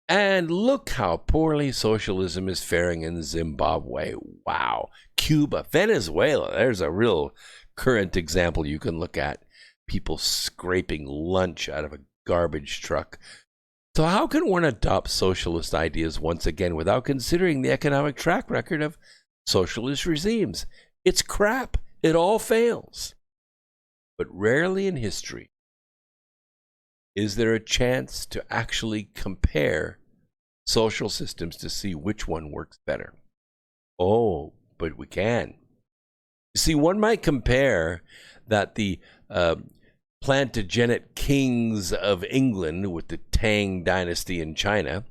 And look how poorly socialism is faring in Zimbabwe. Wow. Cuba, Venezuela. There's a real current example you can look at. People scraping lunch out of a garbage truck. So how can one adopt socialist ideas once again without considering the economic track record of socialist regimes? It's crap. It all fails. But rarely in history is there a chance to actually compare social systems to see which one works better. Oh, but we can. You see, one might compare that the Plantagenet kings of England with the Tang dynasty in China,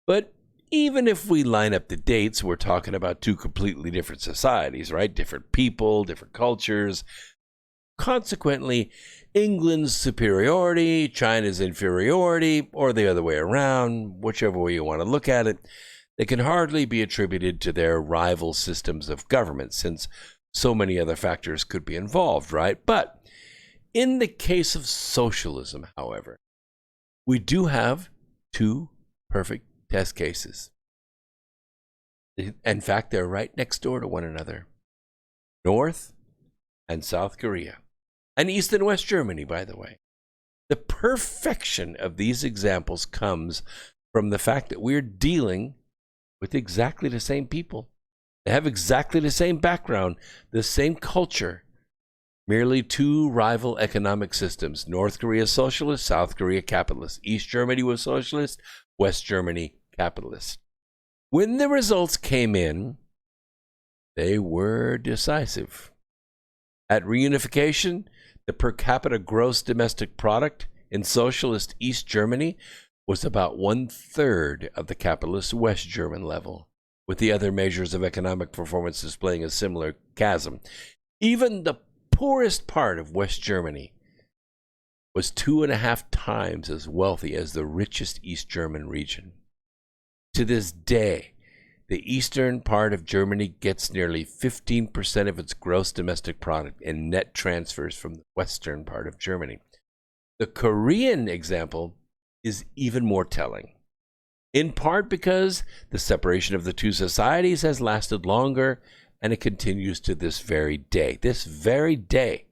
but even if we line up the dates, we're talking about two completely different societies, right? Different people, different cultures. Consequently, England's superiority, China's inferiority, or the other way around, whichever way you want to look at it, they can hardly be attributed to their rival systems of government, since so many other factors could be involved, right? But in the case of socialism, however, we do have two perfect test cases. In fact, they're right next door to one another. North and South Korea. And East and West Germany, by the way. The perfection of these examples comes from the fact that we're dealing with exactly the same people. They have exactly the same background, the same culture, merely two rival economic systems. North Korea socialist, South Korea capitalist. East Germany was socialist, West Germany capitalist. When the results came in, they were decisive. At reunification, the per capita gross domestic product in socialist East Germany was about 1/3 of the capitalist West German level, with the other measures of economic performance displaying a similar chasm. Even the poorest part of West Germany was 2.5 times as wealthy as the richest East German region. To this day, the eastern part of Germany gets nearly 15% of its gross domestic product in net transfers from the western part of Germany. The Korean example is even more telling, in part because the separation of the two societies has lasted longer, and it continues to this very day. This very day,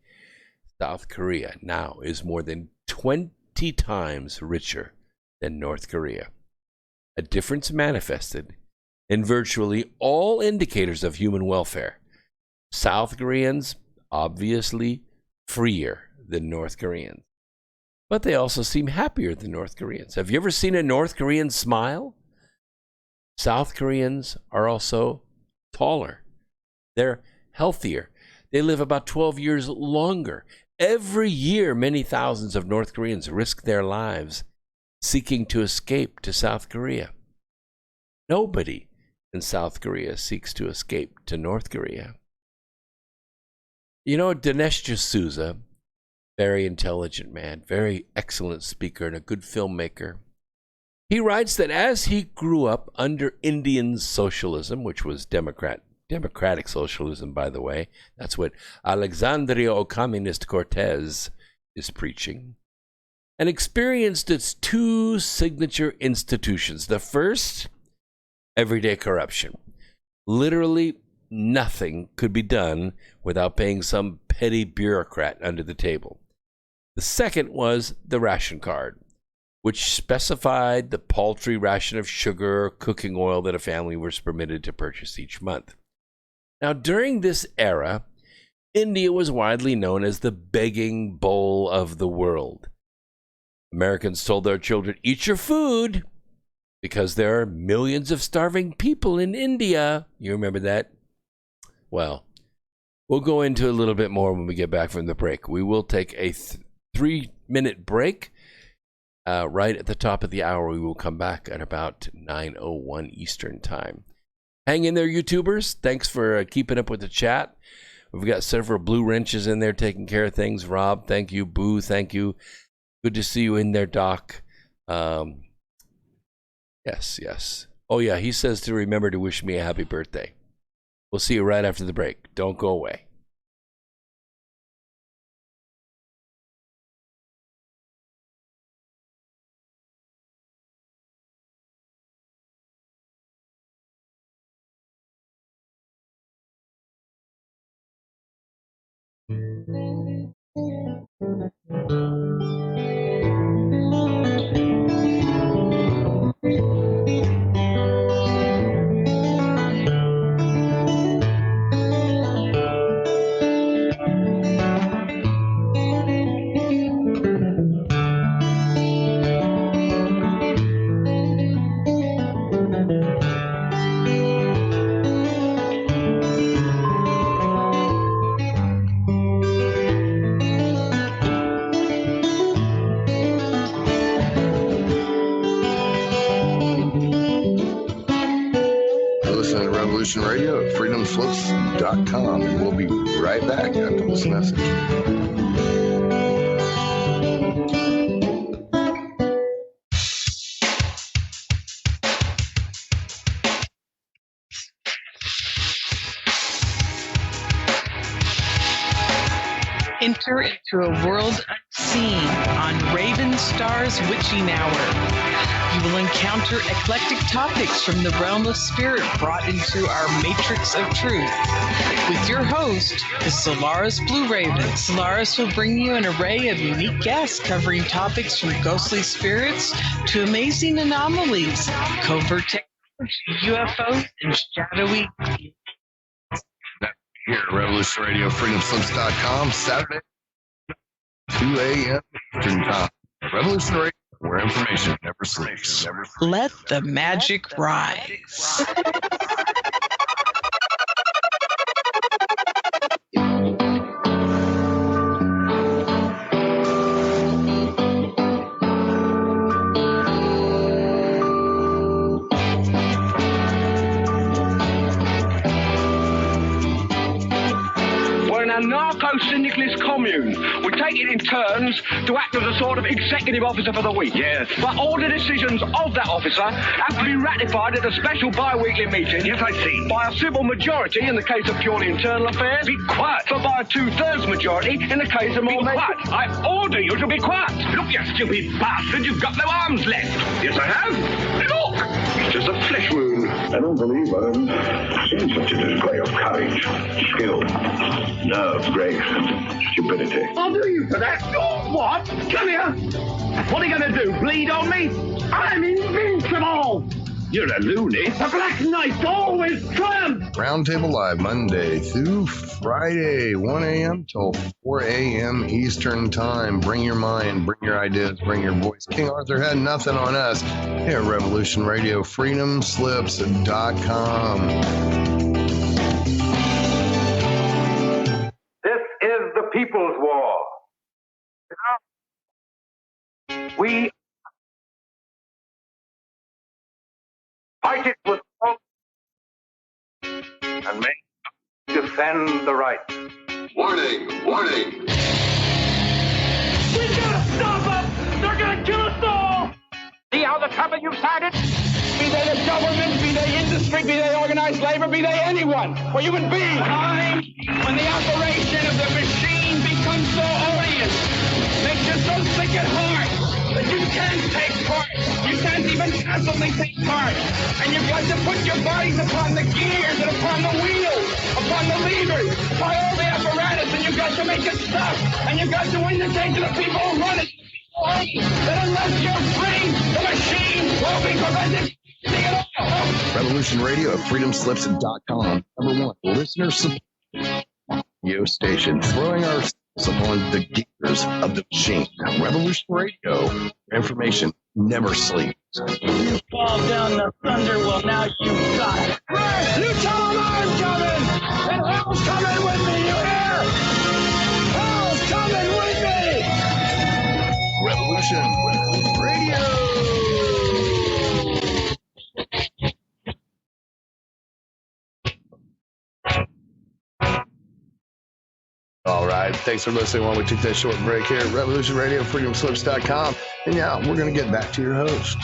South Korea now is more than 20 times richer than North Korea. A difference manifested in virtually all indicators of human welfare. South Koreans, obviously freer than North Koreans, but they also seem happier than North Koreans. Have you ever seen a North Korean smile? South Koreans are also taller. They're healthier. They live about 12 years longer. Every year, many thousands of North Koreans risk their lives seeking to escape to South Korea. Nobody in South Korea seeks to escape to North Korea. You know, Dinesh D'Souza, very intelligent man, very excellent speaker, and a good filmmaker. He writes that as he grew up under Indian socialism, which was democratic socialism, by the way, that's what Alexandria Ocasio-Cortez is preaching, and experienced its two signature institutions. The first, everyday corruption. Literally nothing could be done without paying some petty bureaucrat under the table. The second was the ration card, which specified the paltry ration of sugar or cooking oil that a family was permitted to purchase each month. Now, during this era, India was widely known as the begging bowl of the world. Americans told their children, "Eat your food," because there are millions of starving people in India. You remember that? Well, we'll go into a little bit more when we get back from the break. We will take a 3-minute break. Right at the top of the hour, we will come back at about 9:01 Eastern Time. Hang in there, YouTubers. Thanks for keeping up with the chat. We've got several blue wrenches in there taking care of things. Rob, thank you. Boo, thank you. Good to see you in there, Doc. Yes. Oh, yeah, he says to remember to wish me a happy birthday. We'll see you right after the break. Don't go away. Revolution Radio at freedomslopes.com, and we'll be right back after this message. Enter into a world unseen on Raven Star's Witching Hour. You will encounter eclectic topics from the realm of spirit brought into our matrix of truth. With your host, the Solaris Blue Raven. Solaris will bring you an array of unique guests covering topics from ghostly spirits to amazing anomalies, covert technology, UFOs, and shadowy Here at Revolution Radio, freedomslips.com, Saturday, 2 a.m. Eastern Time. Revolution Radio, where information never sleeps. Let the magic rise. A narco-syndicalist commune. We take it in turns to act as a sort of executive officer for the week. Yes. But all the decisions of that officer have to be ratified at a special bi-weekly meeting. Yes, I see. By a simple majority in the case of purely internal affairs. Be quiet. But by a 2/3 majority in the case of more... Be quiet. I order you to be quiet. Look, you stupid bastard, you've got no arms left. Yes, I have. Look! It's just a flesh wound. I don't believe I've seen such a display of courage, skill, nerve, grace, and stupidity. I'll do you for that. You're what? Come here. What are you going to do, bleed on me? I'm invincible. You're a loony. The Black Knight always triumphs. Roundtable Live, Monday through Friday, 1 a.m. till 4 a.m. Eastern Time. Bring your mind, bring your ideas, bring your voice. King Arthur had nothing on us here at Revolution Radio, freedomslips.com. This is the People's War. We fight it with hope and make defend the right. Warning! Warning! We gotta stop them! They're gonna kill us all! See how the trouble you've started? Be they the government, be they industry, be they organized labor, be they anyone, or human beings. Time when the operation of the machine becomes so odious, makes you so sick at heart that you can't take part. You can't even passively take part. And you've got to put your bodies upon the gears and upon the wheels, upon the levers, upon all the apparatus, and you've got to make it stop. And you've got to indicate to the people who run it that unless you're free, the machine will be prevented. Revolution Radio at freedomslips.com. Number one, listener support radio station, throwing ourselves upon the gears of the machine. Revolution Radio, information never sleeps. You fall down the thunder, well now you've got it. Right, you tell them I'm coming, and hell's coming with me, you hear? Hell's coming with me! Revolution Radio. All right. Thanks for listening while we took that short break here at Revolution Radio, freedomslips.com. And yeah, we're going to get back to your host.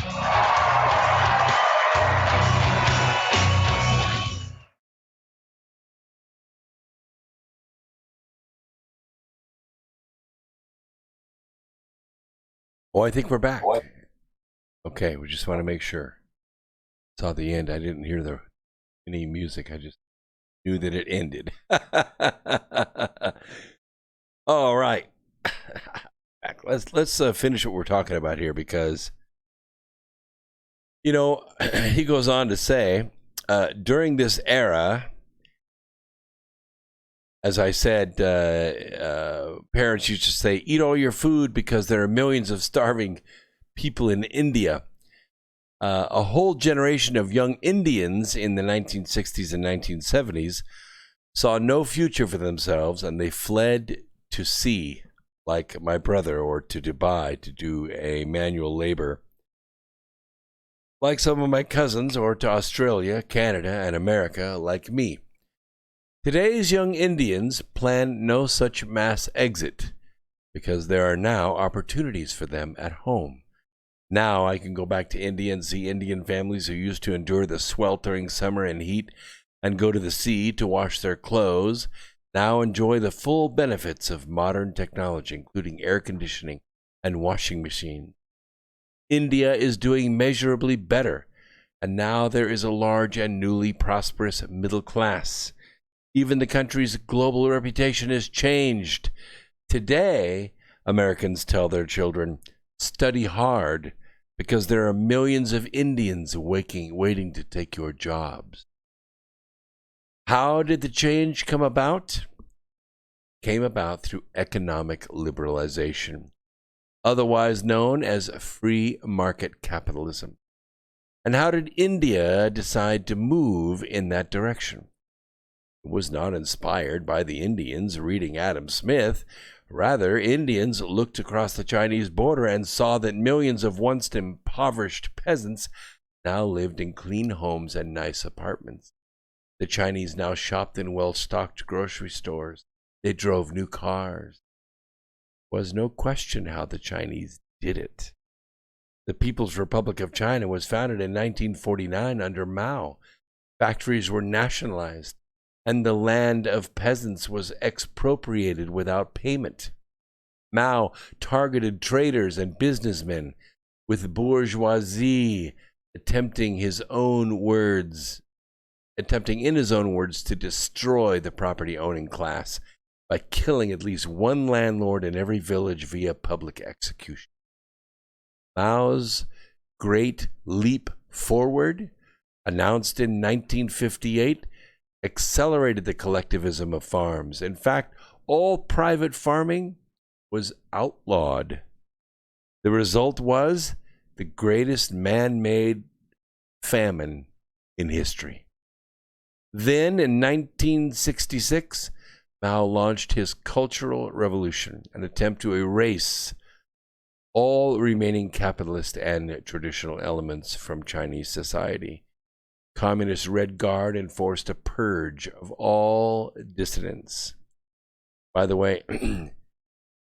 Oh, I think we're back. Okay, we just want to make sure. Saw the end. I didn't hear any music. I just knew that it ended. All right. Let's finish what we're talking about here, because, you know, he goes on to say, during this era, as I said, parents used to say, eat all your food because there are millions of starving people in India. A whole generation of young Indians in the 1960s and 1970s saw no future for themselves, and they fled to sea, like my brother, or to Dubai to do a manual labor. like some of my cousins, or to Australia, Canada, and America, like me. Today's young Indians plan no such mass exit because there are now opportunities for them at home. Now I can go back to India and see Indian families who used to endure the sweltering summer and heat and go to the sea to wash their clothes, now enjoy the full benefits of modern technology, including air conditioning and washing machines. India is doing measurably better, and now there is a large and newly prosperous middle class. Even the country's global reputation has changed. Today, Americans tell their children, study hard, because there are millions of Indians waiting to take your jobs. How did the change come about? Came about through economic liberalization, otherwise known as free market capitalism. And how did India decide to move in that direction? It was not inspired by the Indians reading Adam Smith. Rather, Indians looked across the Chinese border and saw that millions of once impoverished peasants now lived in clean homes and nice apartments. The Chinese now shopped in well-stocked grocery stores. They drove new cars. There was no question how the Chinese did it. The People's Republic of China was founded in 1949 under Mao. Factories were nationalized, and the land of peasants was expropriated without payment. Mao targeted traders and businessmen, with bourgeoisie attempting in his own words to destroy the property-owning class by killing at least one landlord in every village via public execution. Mao's Great Leap Forward, announced in 1958, accelerated the collectivism of farms. In fact, all private farming was outlawed. The result was the greatest man-made famine in history. Then, in 1966, Mao launched his Cultural Revolution, an attempt to erase all remaining capitalist and traditional elements from Chinese society. Communist Red Guard enforced a purge of all dissidents. By the way,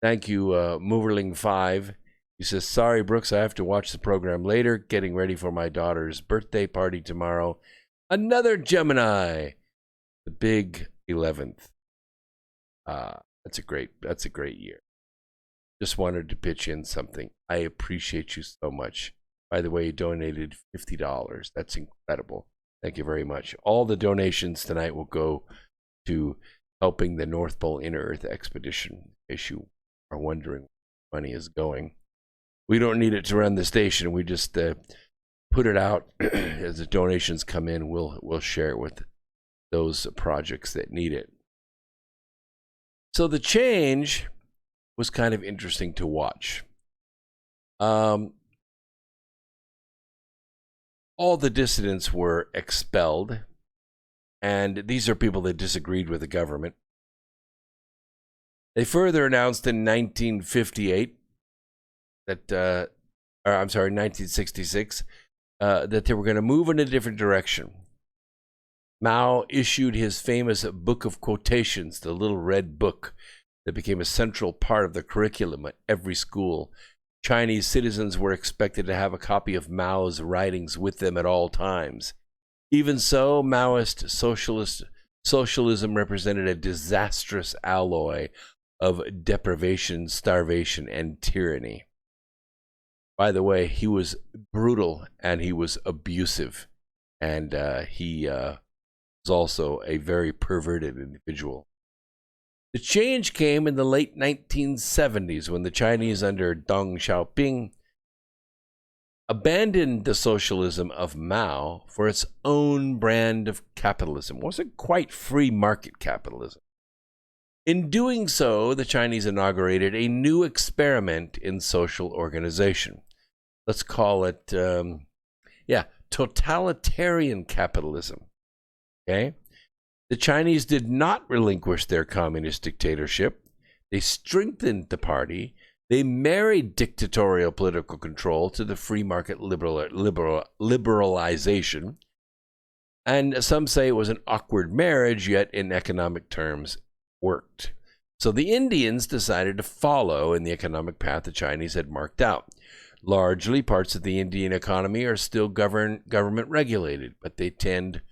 thank you, Moverling5. He says, sorry, Brooks, I have to watch the program later. Getting ready for my daughter's birthday party tomorrow. Another Gemini. The big 11th. That's a great year. Just wanted to pitch in something. I appreciate you so much. By the way, you donated $50. That's incredible. Thank you very much. All the donations tonight will go to helping the North Pole Inner Earth expedition, in case you are wondering where money is going. We don't need it to run the station. We just put it out as the donations come in. We'll share it with those projects that need it. So the change was kind of interesting to watch. All the dissidents were expelled, and these are people that disagreed with the government. They further announced in 1958 that, 1966, that they were going to move in a different direction. Mao issued his famous Book of Quotations, the little red book that became a central part of the curriculum at every school. Chinese citizens were expected to have a copy of Mao's writings with them at all times. Even so, Maoist socialism represented a disastrous alloy of deprivation, starvation, and tyranny. By the way, he was brutal and he was abusive, and he was also a very perverted individual. The change came in the late 1970s when the Chinese under Deng Xiaoping abandoned the socialism of Mao for its own brand of capitalism. It wasn't quite free market capitalism. In doing so, the Chinese inaugurated a new experiment in social organization. Let's call it, totalitarian capitalism. Okay? The Chinese did not relinquish their communist dictatorship. They strengthened the party They married dictatorial political control to the free market liberalization. And some say it was an awkward marriage, yet in economic terms worked. So the Indians decided to follow in the economic path the Chinese had marked out. Largely, parts of the Indian economy are still government regulated, but they trend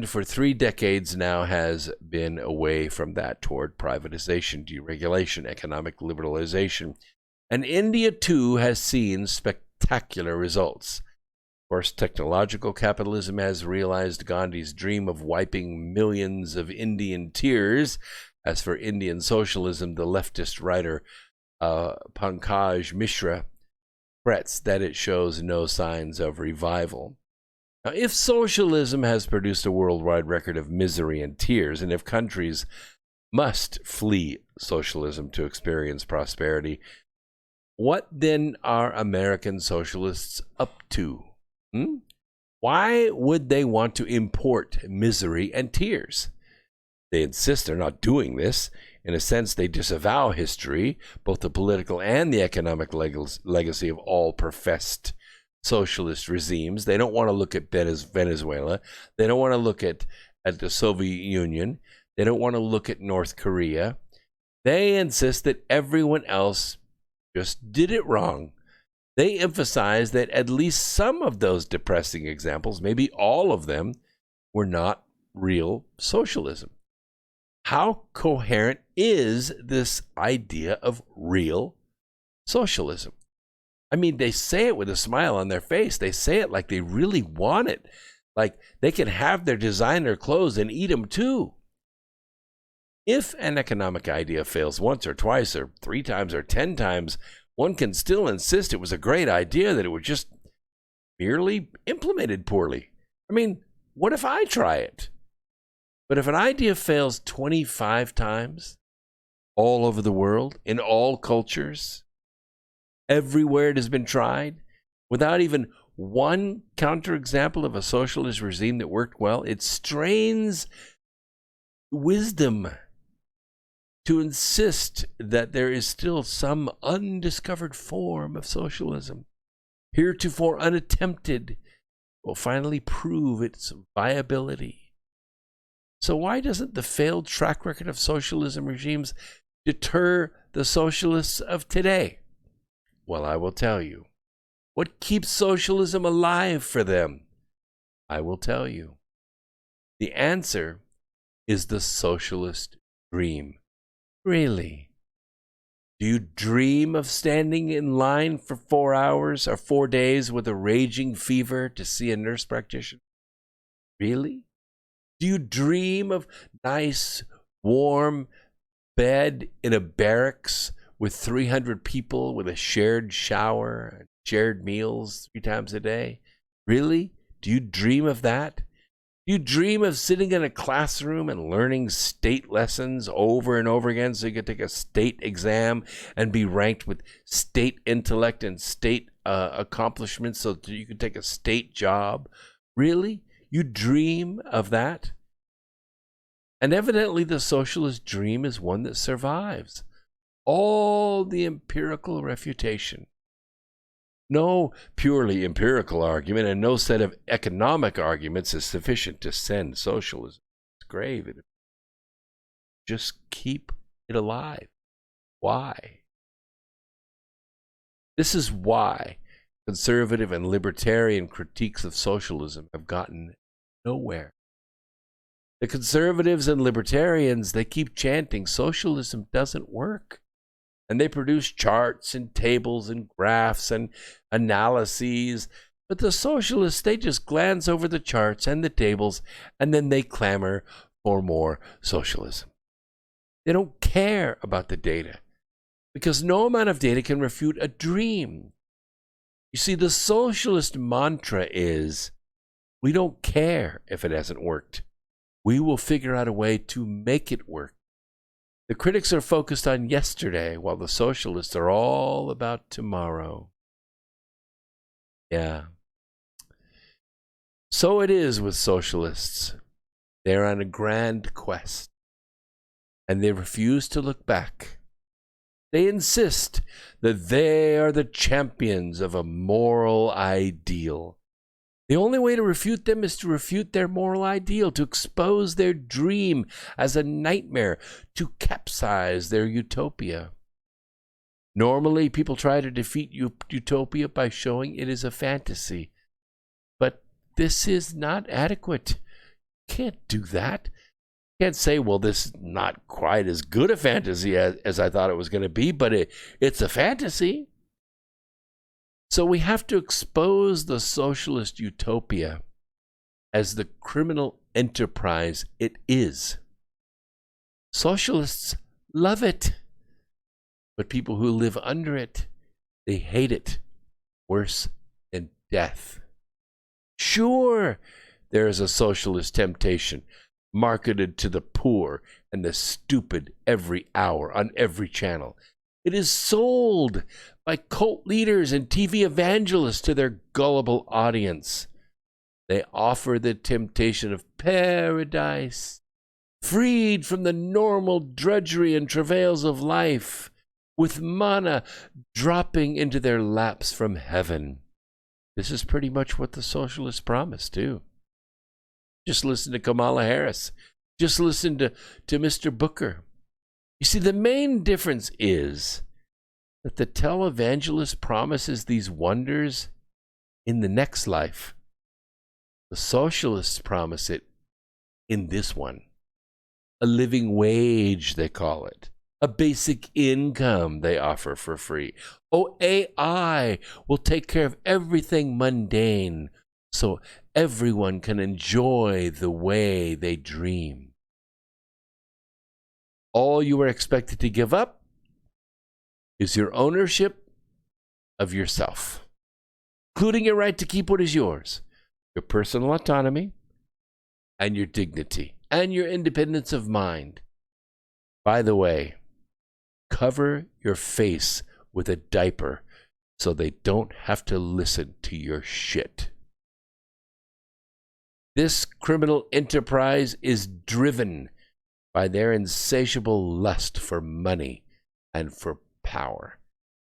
for 3 decades now has been away from that toward privatization, deregulation, economic liberalization. And India, too, has seen spectacular results. Of course, technological capitalism has realized Gandhi's dream of wiping millions of Indian tears. As for Indian socialism, the leftist writer Pankaj Mishra frets that it shows no signs of revival. Now, if socialism has produced a worldwide record of misery and tears, and if countries must flee socialism to experience prosperity, what then are American socialists up to? Why would they want to import misery and tears? They insist they're not doing this. In a sense, they disavow history, both the political and the economic legacy of all professed socialist regimes. They don't want to look at Venezuela. They don't want to look at the Soviet Union. They don't want to look at North Korea. They insist that everyone else just did it wrong. They emphasize that at least some of those depressing examples, maybe all of them, were not real socialism. How coherent is this idea of real socialism? I mean, they say it with a smile on their face. They say it like they really want it. Like they can have their designer clothes and eat them too. If an economic idea fails once or twice or 3 times or 10 times, one can still insist it was a great idea, that it was just merely implemented poorly. I mean, what if I try it? But if an idea fails 25 times all over the world, in all cultures, everywhere it has been tried, without even one counterexample of a socialist regime that worked well, it strains wisdom to insist that there is still some undiscovered form of socialism, heretofore unattempted, will finally prove its viability. So why doesn't the failed track record of socialism regimes deter the socialists of today? Well, I will tell you. What keeps socialism alive for them? I will tell you. The answer is the socialist dream. Really? Do you dream of standing in line for 4 hours or 4 days with a raging fever to see a nurse practitioner? Really? Do you dream of nice, warm bed in a barracks with 300 people with a shared shower and shared meals 3 times a day? Really? Do you dream of that? Do you dream of sitting in a classroom and learning state lessons over and over again so you could take a state exam and be ranked with state intellect and state accomplishments so that you could take a state job? Really? You dream of that? And evidently the socialist dream is one that survives all the empirical refutation. No purely empirical argument and no set of economic arguments is sufficient to send socialism to its grave. Just keep it alive. Why? This is why conservative and libertarian critiques of socialism have gotten nowhere. The conservatives and libertarians, they keep chanting socialism doesn't work. And they produce charts and tables and graphs and analyses. But the socialists, they just glance over the charts and the tables, and then they clamor for more socialism. They don't care about the data, because no amount of data can refute a dream. You see, the socialist mantra is, we don't care if it hasn't worked. We will figure out a way to make it work. The critics are focused on yesterday, while the socialists are all about tomorrow. Yeah. So it is with socialists. They're on a grand quest, and they refuse to look back. They insist that they are the champions of a moral ideal. The only way to refute them is to refute their moral ideal, to expose their dream as a nightmare, to capsize their utopia. Normally, people try to defeat utopia by showing it is a fantasy. But this is not adequate. Can't do that. Can't say, well, this is not quite as good a fantasy as I thought it was going to be, but it's a fantasy. So we have to expose the socialist utopia as the criminal enterprise it is. Socialists love it, but people who live under it, they hate it worse than death. Sure, there is a socialist temptation marketed to the poor and the stupid every hour on every channel. It is sold by cult leaders and TV evangelists to their gullible audience. They offer the temptation of paradise, freed from the normal drudgery and travails of life, with manna dropping into their laps from heaven. This is pretty much what the socialists promise, too. Just listen to Kamala Harris. Just listen to Mr. Booker. You see, the main difference is that the televangelist promises these wonders in the next life. The socialists promise it in this one. A living wage, they call it. A basic income they offer for free. Oh, AI will take care of everything mundane so everyone can enjoy the way they dream. All you are expected to give up is your ownership of yourself, including your right to keep what is yours, your personal autonomy, and your dignity, and your independence of mind. By the way, cover your face with a diaper so they don't have to listen to your shit. This criminal enterprise is driven by their insatiable lust for money and for power.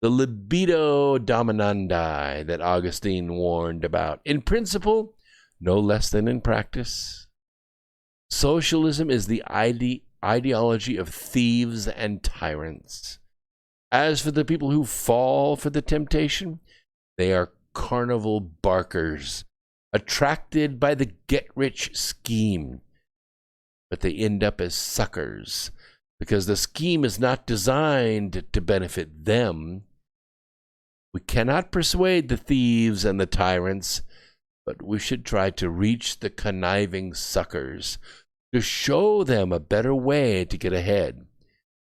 The libido dominandi that Augustine warned about, in principle, no less than in practice. Socialism is the ideology of thieves and tyrants. As for the people who fall for the temptation, they are carnival barkers, attracted by the get-rich scheme. But they end up as suckers because the scheme is not designed to benefit them. We cannot persuade the thieves and the tyrants, but we should try to reach the conniving suckers, to show them a better way to get ahead.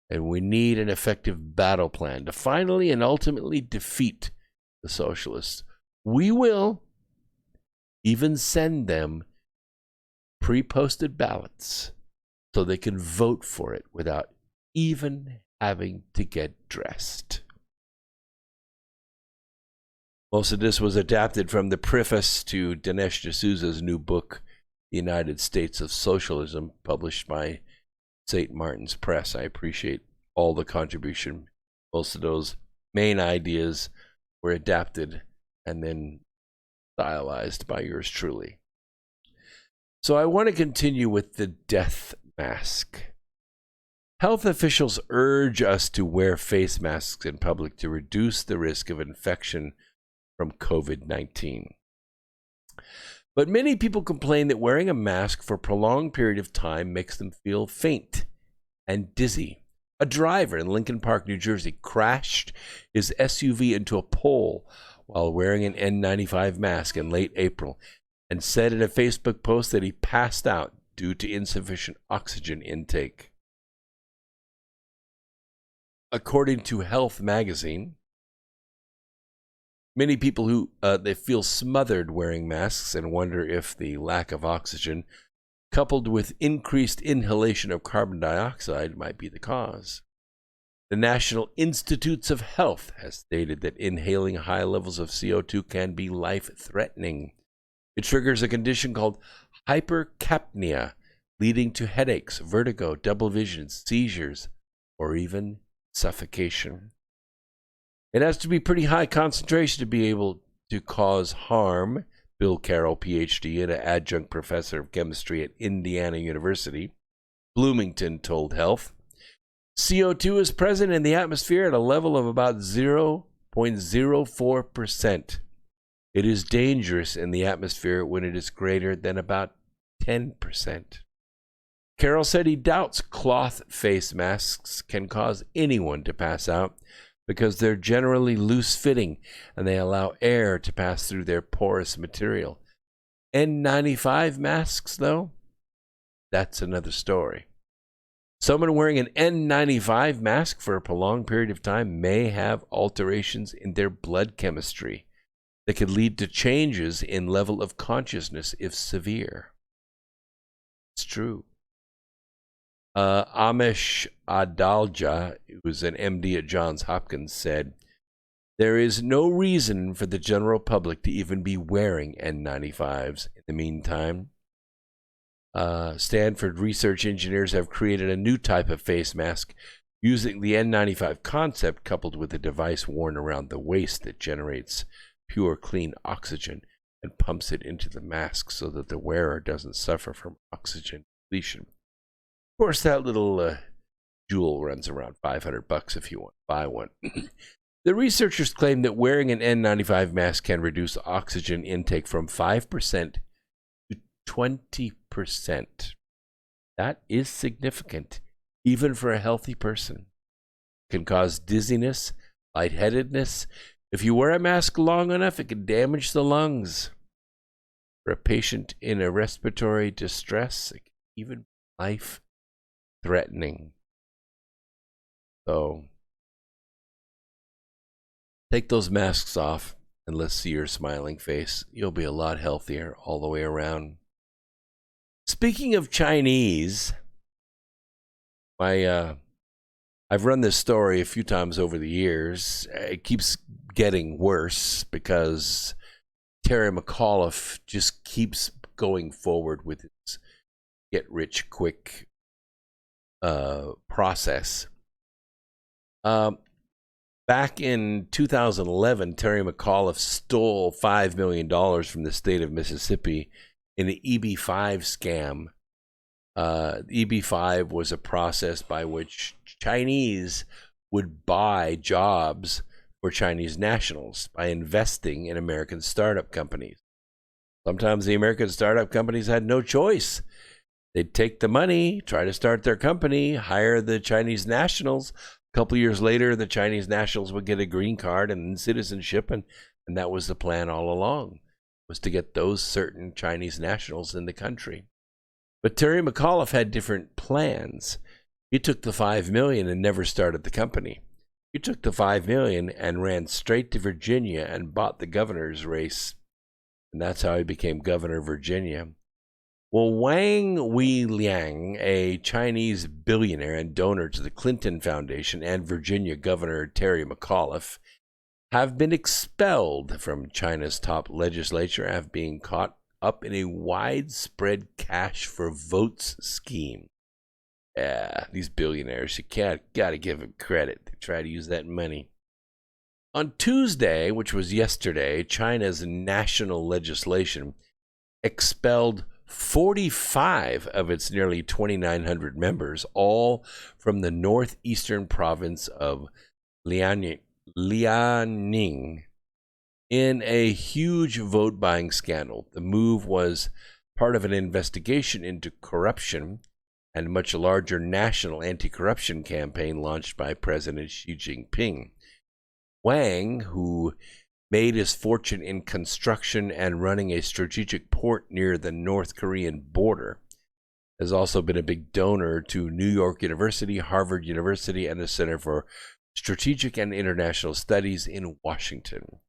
And we need an effective battle plan to finally and ultimately defeat the socialists. We will even send them pre-posted ballots so they can vote for it without even having to get dressed. Most of this was adapted from the preface to Dinesh D'Souza's new book, The United States of Socialism, published by St. Martin's Press. I appreciate all the contribution. Most of those main ideas were adapted and then stylized by yours truly. So I want to continue with the death mask. Health officials urge us to wear face masks in public to reduce the risk of infection from COVID-19. But many people complain that wearing a mask for a prolonged period of time makes them feel faint and dizzy. A driver in Lincoln Park, New Jersey, crashed his SUV into a pole while wearing an N95 mask in late April and said in a Facebook post that he passed out due to insufficient oxygen intake. According to Health magazine, many people who they feel smothered wearing masks and wonder if the lack of oxygen, coupled with increased inhalation of carbon dioxide, might be the cause. The National Institutes of Health has stated that inhaling high levels of CO2 can be life-threatening. It triggers a condition called hypercapnia, leading to headaches, vertigo, double vision, seizures, or even suffocation. It has to be pretty high concentration to be able to cause harm. Bill Carroll, PhD and an adjunct professor of chemistry at Indiana University, Bloomington, told Health. CO2 is present in the atmosphere at a level of about 0.04%. It is dangerous in the atmosphere when it is greater than about 10%. Carroll said he doubts cloth face masks can cause anyone to pass out because they're generally loose-fitting and they allow air to pass through their porous material. N95 masks, though, that's another story. Someone wearing an N95 mask for a prolonged period of time may have alterations in their blood chemistry that could lead to changes in level of consciousness if severe. It's true. Amish Adalja, who's an MD at Johns Hopkins, said, "There is no reason for the general public to even be wearing N95s in the meantime. Stanford research engineers have created a new type of face mask using the N95 concept coupled with a device worn around the waist that generates pure, clean oxygen and pumps it into the mask so that the wearer doesn't suffer from oxygen depletion. Of course, that little jewel runs around $500 if you want to buy one." The researchers claim that wearing an N95 mask can reduce oxygen intake from 5% to 20%. That is significant, even for a healthy person. It can cause dizziness, lightheadedness. If you wear a mask long enough, it can damage the lungs. For a patient in a respiratory distress, it can even be life-threatening. So, take those masks off and let's see your smiling face. You'll be a lot healthier all the way around. Speaking of Chinese, I've run this story a few times over the years. It keeps getting worse because Terry McAuliffe just keeps going forward with his get-rich-quick process. Back in 2011, Terry McAuliffe stole $5 million from the state of Mississippi in the EB-5 scam. EB-5 was a process by which Chinese would buy jobs for Chinese nationals by investing in American startup companies. Sometimes the American startup companies had no choice. They'd take the money, try to start their company, hire the Chinese nationals. A couple years later, the Chinese nationals would get a green card and citizenship, and that was the plan all along, was to get those certain Chinese nationals in the country. But Terry McAuliffe had different plans. He took the $5 million and never started the company. He took the $5 million and ran straight to Virginia and bought the governor's race, and that's how he became governor of Virginia. Well, Wang Weiliang, a Chinese billionaire and donor to the Clinton Foundation, and Virginia Governor Terry McAuliffe have been expelled from China's top legislature after being caught up in a widespread cash for votes scheme. Yeah, these billionaires, you gotta give them credit. They try to use that money. On Tuesday, which was yesterday, China's national legislation expelled 45 of its nearly 2,900 members, all from the northeastern province of Liaoning, in a huge vote-buying scandal. The move was part of an investigation into corruption and a much larger national anti-corruption campaign launched by President Xi Jinping. Wang, who made his fortune in construction and running a strategic port near the North Korean border, has also been a big donor to New York University, Harvard University, and the Center for Strategic and International Studies in Washington.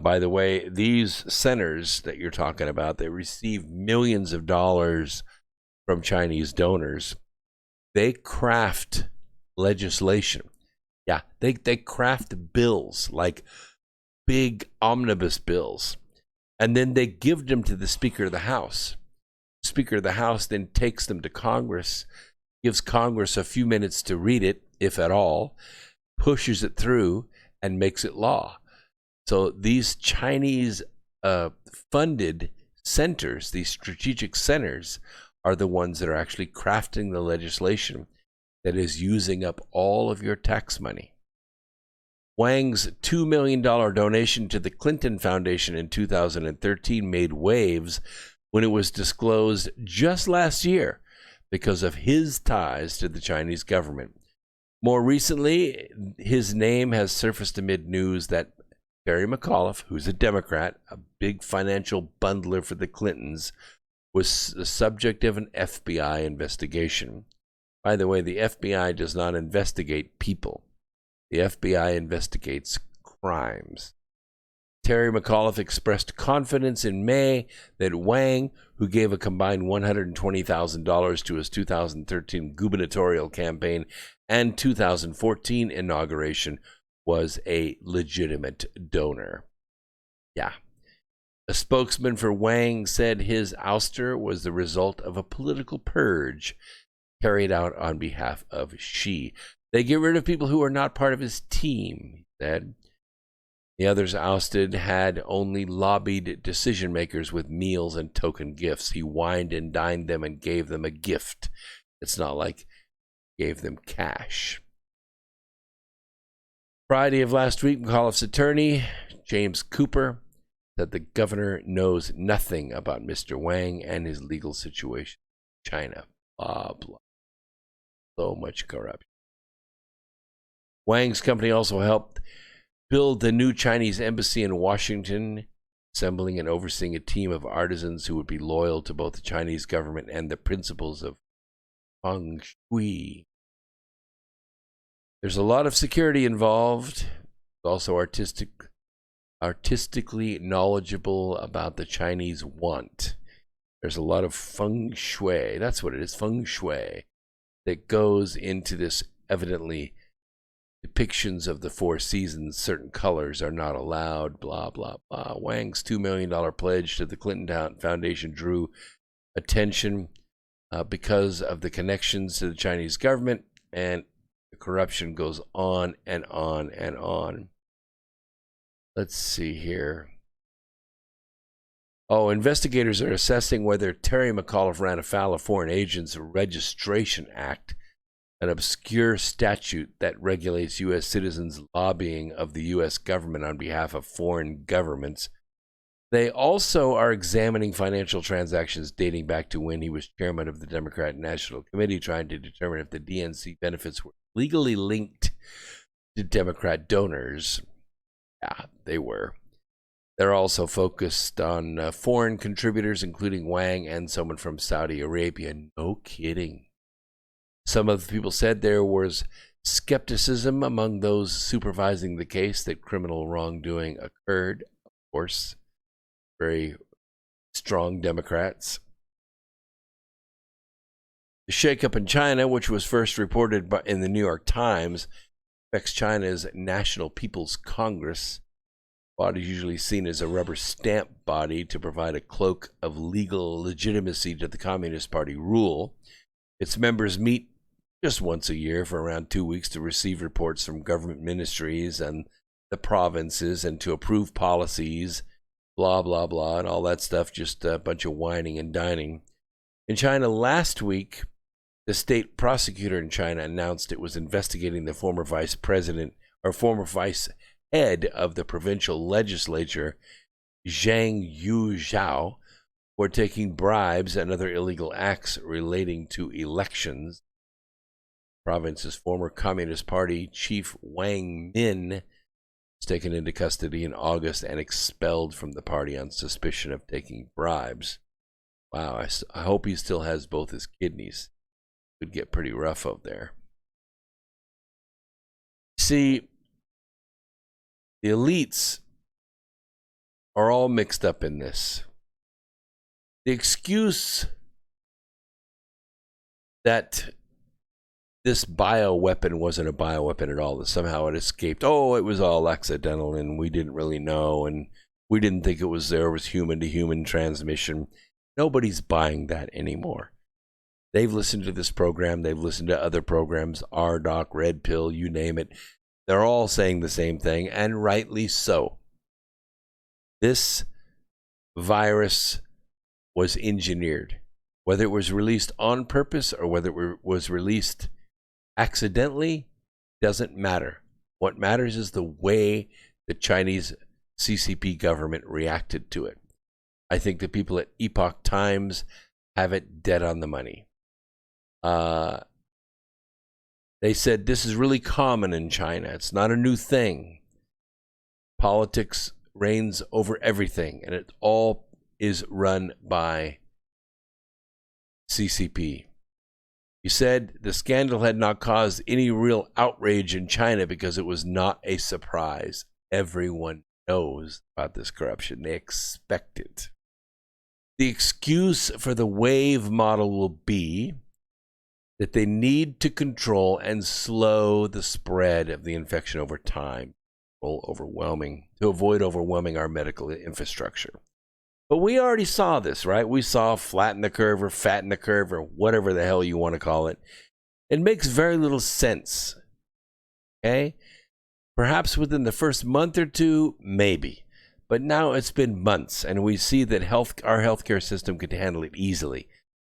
By the way, these centers that you're talking about, they receive millions of dollars from Chinese donors. They craft legislation. Yeah, they craft bills like big omnibus bills, and then they give them to the Speaker of the House. Speaker of the House then takes them to Congress, gives Congress a few minutes to read it. if at all, pushes it through and makes it law. So these Chinese funded centers, these strategic centers, are the ones that are actually crafting the legislation that is using up all of your tax money. Wang's $2 million donation to the Clinton Foundation in 2013 made waves when it was disclosed just last year because of his ties to the Chinese government. More recently, his name has surfaced amid news that Terry McAuliffe, who's a Democrat, a big financial bundler for the Clintons, was the subject of an FBI investigation. By the way, the FBI does not investigate people. The FBI investigates crimes. Terry McAuliffe expressed confidence in May that Wang, who gave a combined $120,000 to his 2013 gubernatorial campaign and 2014 inauguration, was a legitimate donor. Yeah. A spokesman for Wang said his ouster was the result of a political purge carried out on behalf of Xi. They get rid of people who are not part of his team, he said. The others ousted had only lobbied decision makers with meals and token gifts. He wined and dined them and gave them a gift. It's not like he gave them cash. Friday of last week, McAuliffe's attorney, James Cooper, said the governor knows nothing about Mr. Wang and his legal situation in China. Blah, blah. So much corruption. Wang's company also helped build the new Chinese embassy in Washington, assembling and overseeing a team of artisans who would be loyal to both the Chinese government and the principles of feng shui. There's a lot of security involved. Also artistically knowledgeable about the Chinese want. There's a lot of feng shui. That's what it is, feng shui, that goes into this. Evidently depictions of the Four Seasons, certain colors are not allowed, blah, blah, blah. Wang's $2 million pledge to the Clinton Foundation drew attention because of the connections to the Chinese government, and the corruption goes on and on and on. Let's see here. Oh, investigators are assessing whether Terry McAuliffe ran afoul of Foreign Agents Registration Act, an obscure statute that regulates U.S. citizens lobbying of the U.S. government on behalf of foreign governments. They also are examining financial transactions dating back to when he was chairman of the Democrat National Committee, trying to determine if the DNC benefits were legally linked to Democrat donors. Yeah, they were. They're also focused on foreign contributors, including Wang and someone from Saudi Arabia. No kidding. Some of the people said there was skepticism among those supervising the case that criminal wrongdoing occurred. Of course, very strong Democrats. The shakeup in China, which was first reported in the New York Times, affects China's National People's Congress. The body is usually seen as a rubber stamp body to provide a cloak of legal legitimacy to the Communist Party rule. Its members meet just once a year for around 2 weeks to receive reports from government ministries and the provinces and to approve policies, blah, blah, blah, and all that stuff, just a bunch of whining and dining. In China last week, the state prosecutor in China announced it was investigating the former vice head of the provincial legislature, Zhang Yuzhao, for taking bribes and other illegal acts relating to elections. The province's former Communist Party chief Wang Min was taken into custody in August and expelled from the party on suspicion of taking bribes. Wow, I hope he still has both his kidneys. It would get pretty rough out there. See, the elites are all mixed up in this. The excuse that this bioweapon wasn't a bioweapon at all, that somehow it escaped, oh, it was all accidental and we didn't really know and we didn't think it was human-to-human transmission. Nobody's buying that anymore. They've listened to this program. They've listened to other programs, RDoc, Red Pill, you name it. They're all saying the same thing, and rightly so. This virus was engineered. Whether it was released on purpose or whether it was released accidentally doesn't matter. What matters is the way the Chinese CCP government reacted to it. I think the people at Epoch Times have it dead on the money. They said this is really common in China. It's not a new thing. Politics reigns over everything, and it all is run by CCP. He said the scandal had not caused any real outrage in China because it was not a surprise. Everyone knows about this corruption. They expect it. The excuse for the wave model will be that they need to control and slow the spread of the infection over time, to avoid overwhelming our medical infrastructure. But we already saw this, right? We saw flatten the curve or fatten the curve or whatever the hell you want to call it. It makes very little sense. Okay? Perhaps within the first month or two, maybe. But now it's been months, and we see that our healthcare system could handle it easily.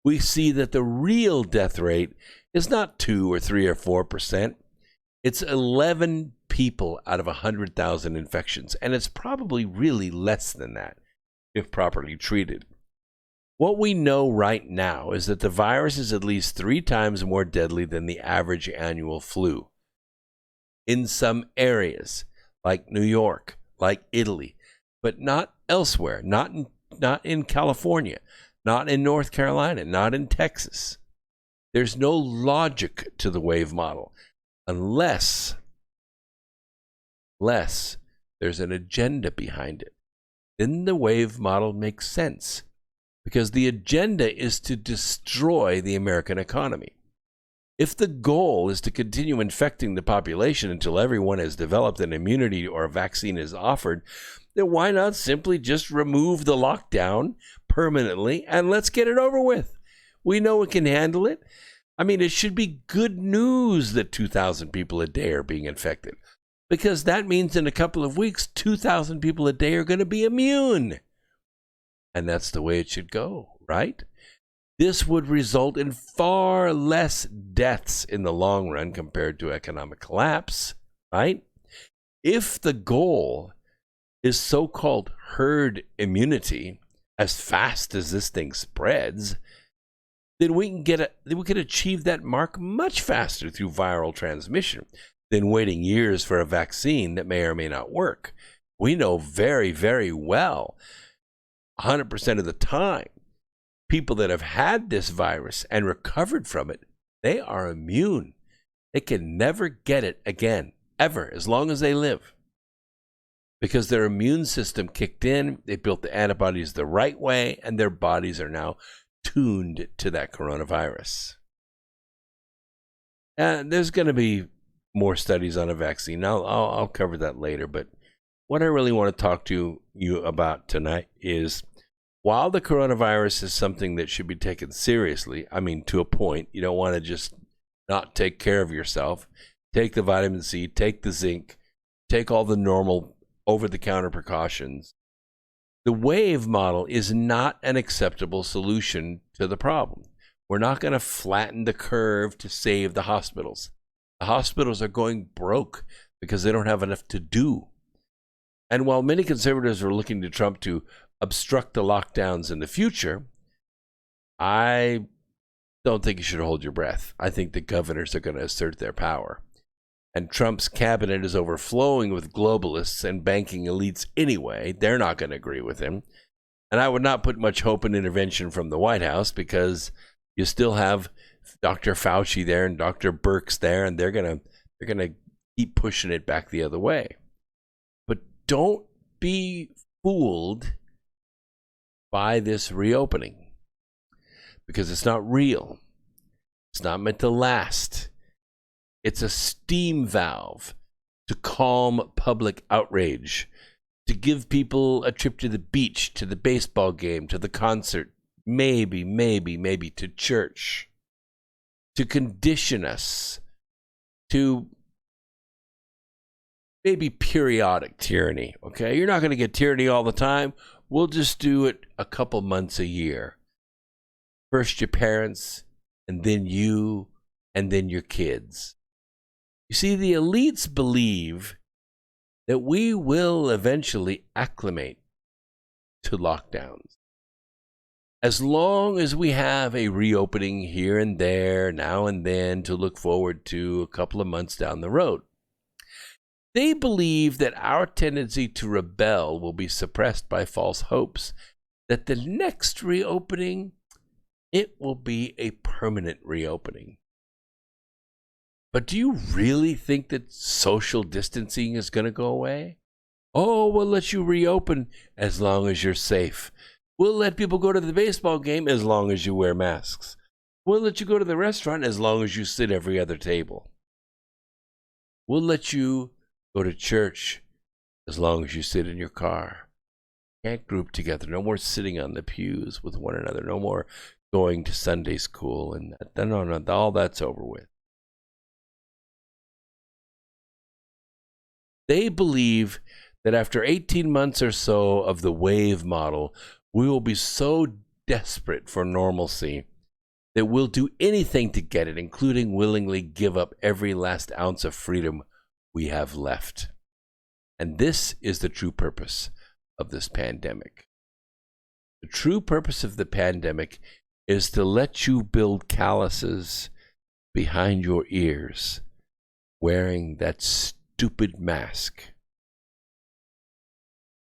We see that the real death rate is not 2 or 3 or 4%. It's 11 people out of 100,000 infections, and it's probably really less than that if properly treated. What we know right now is that the virus is at least 3 times more deadly than the average annual flu. In some areas, like New York, like Italy, but not elsewhere, not in California, not in North Carolina, not in Texas. There's no logic to the wave model unless there's an agenda behind it. Then the wave model makes sense because the agenda is to destroy the American economy. If the goal is to continue infecting the population until everyone has developed an immunity or a vaccine is offered, then why not simply just remove the lockdown permanently and let's get it over with? We know it can handle it. I mean, it should be good news that 2,000 people a day are being infected, because that means in a couple of weeks, 2,000 people a day are going to be immune. And that's the way it should go, right? This would result in far less deaths in the long run compared to economic collapse, right? If the goal is so-called herd immunity, as fast as this thing spreads, then we can achieve that mark much faster through viral transmission than waiting years for a vaccine that may or may not work. We know very, very well, 100% of the time, people that have had this virus and recovered from it, they are immune. They can never get it again, ever, as long as they live. Because their immune system kicked in, they built the antibodies the right way, and their bodies are now tuned to that coronavirus. And there's going to be more studies on a vaccine. I'll cover that later. But what I really want to talk to you about tonight is, while the coronavirus is something that should be taken seriously, I mean, to a point, you don't want to just not take care of yourself. Take the vitamin C, take the zinc, take all the normal over-the-counter precautions. The wave model is not an acceptable solution to the problem. We're not going to flatten the curve to save the hospitals. The hospitals are going broke because they don't have enough to do. And while many conservatives are looking to Trump to obstruct the lockdowns in the future, I don't think you should hold your breath. I think the governors are going to assert their power. And Trump's cabinet is overflowing with globalists and banking elites anyway. They're not going to agree with him. And I would not put much hope in intervention from the White House, because you still have Dr. Fauci there and Dr. Birx there, and they're going to keep pushing it back the other way. But don't be fooled by this reopening, because it's not real. It's not meant to last. It's a steam valve to calm public outrage, to give people a trip to the beach, to the baseball game, to the concert, maybe to church. to condition us to maybe periodic tyranny, okay? You're not going to get tyranny all the time. We'll just do it a couple months a year. First your parents, and then you, and then your kids. You see, the elites believe that we will eventually acclimate to lockdowns. As long as we have a reopening here and there, now and then, to look forward to a couple of months down the road. They believe that our tendency to rebel will be suppressed by false hopes, that the next reopening, it will be a permanent reopening. But do you really think that social distancing is going to go away? Oh, we'll let you reopen as long as you're safe. We'll let people go to the baseball game as long as you wear masks. We'll let you go to the restaurant as long as you sit every other table. We'll let you go to church as long as you sit in your car. Can't group together. No more sitting on the pews with one another. No more going to Sunday school. And no, all that's over with. They believe that after 18 months or so of the wave model, we will be so desperate for normalcy that we'll do anything to get it, including willingly give up every last ounce of freedom we have left. And this is the true purpose of this pandemic. The true purpose of the pandemic is to let you build calluses behind your ears, wearing that stupid mask.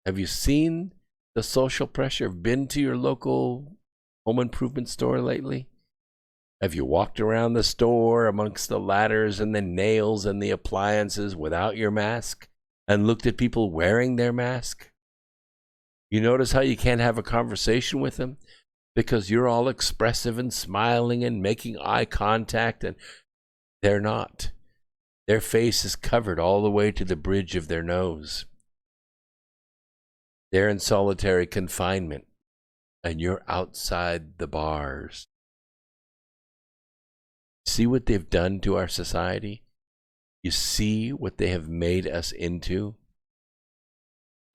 Have you seen the social pressure? Been to your local home improvement store lately? Have you walked around the store amongst the ladders and the nails and the appliances without your mask and looked at people wearing their mask? You notice how you can't have a conversation with them because you're all expressive and smiling and making eye contact, and they're not. Their face is covered all the way to the bridge of their nose. They're in solitary confinement, and you're outside the bars. See what they've done to our society? You see what they have made us into?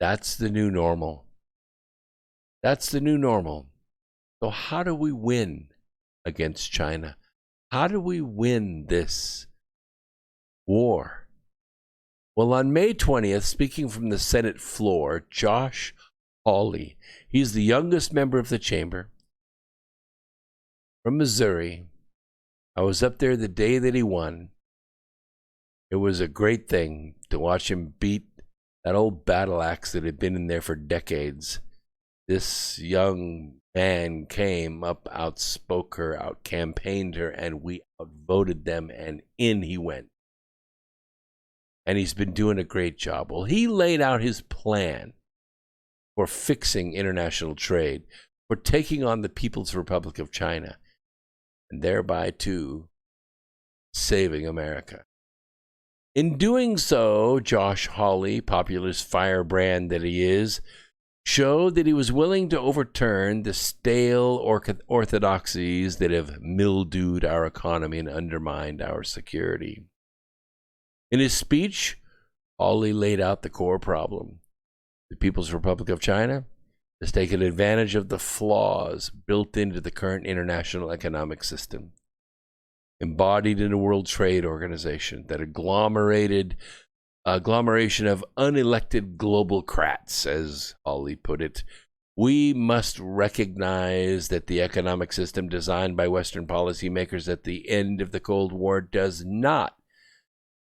That's the new normal. That's the new normal. So how do we win against China? How do we win this war? Well, on May 20th, speaking from the Senate floor, Josh Hawley, he's the youngest member of the chamber from Missouri. I was up there the day that he won. It was a great thing to watch him beat that old battle axe that had been in there for decades. This young man came up, outspoke her, out-campaigned her, and we outvoted them, and in he went. And he's been doing a great job. Well, he laid out his plan for fixing international trade, for taking on the People's Republic of China, and thereby, too, saving America. In doing so, Josh Hawley, populist firebrand that he is, showed that he was willing to overturn the stale orthodoxies that have mildewed our economy and undermined our security. In his speech, Hawley laid out the core problem. The People's Republic of China has taken advantage of the flaws built into the current international economic system, embodied in the World Trade Organization, that agglomeration of unelected globalcrats, as Hawley put it. We must recognize that the economic system designed by Western policymakers at the end of the Cold War does not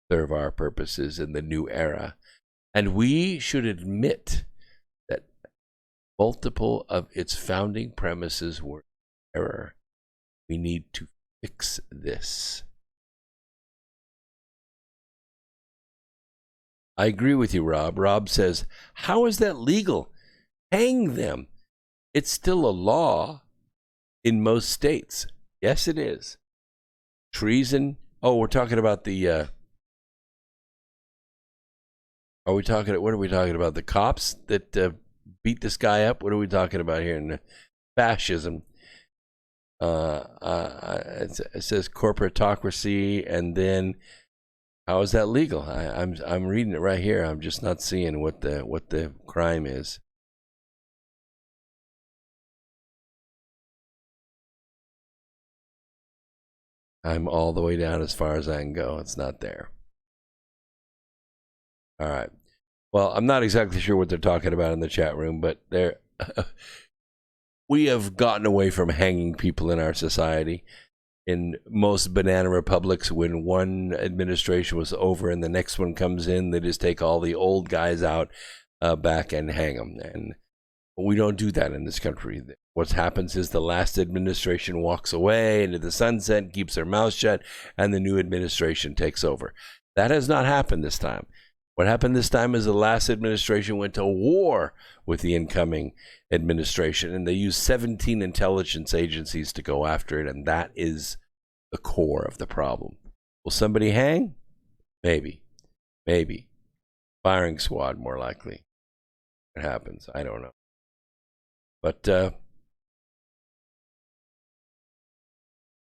serve our purposes in the new era, and we should admit that multiple of its founding premises were error. We need to fix this. I agree with you, Rob. Rob says, how is that legal? Hang them. It's still a law in most states. Yes, it is. Treason. Oh, we're talking about the what are we talking about? The cops that beat this guy up? What are we talking about here? And fascism. It says corporatocracy, and then how is that legal? I'm reading it right here. I'm just not seeing what the crime is. I'm all the way down as far as I can go. It's not there. All right. Well, I'm not exactly sure what they're talking about in the chat room, but we have gotten away from hanging people in our society. In most banana republics, when one administration was over and the next one comes in, they just take all the old guys out back and hang them. And we don't do that in this country. What happens is the last administration walks away into the sunset, keeps their mouth shut, and the new administration takes over. That has not happened this time. What happened this time is the last administration went to war with the incoming administration, and they used 17 intelligence agencies to go after it, and that is the core of the problem. Will somebody hang? Maybe. Maybe. Firing squad, more likely. It happens. I don't know. But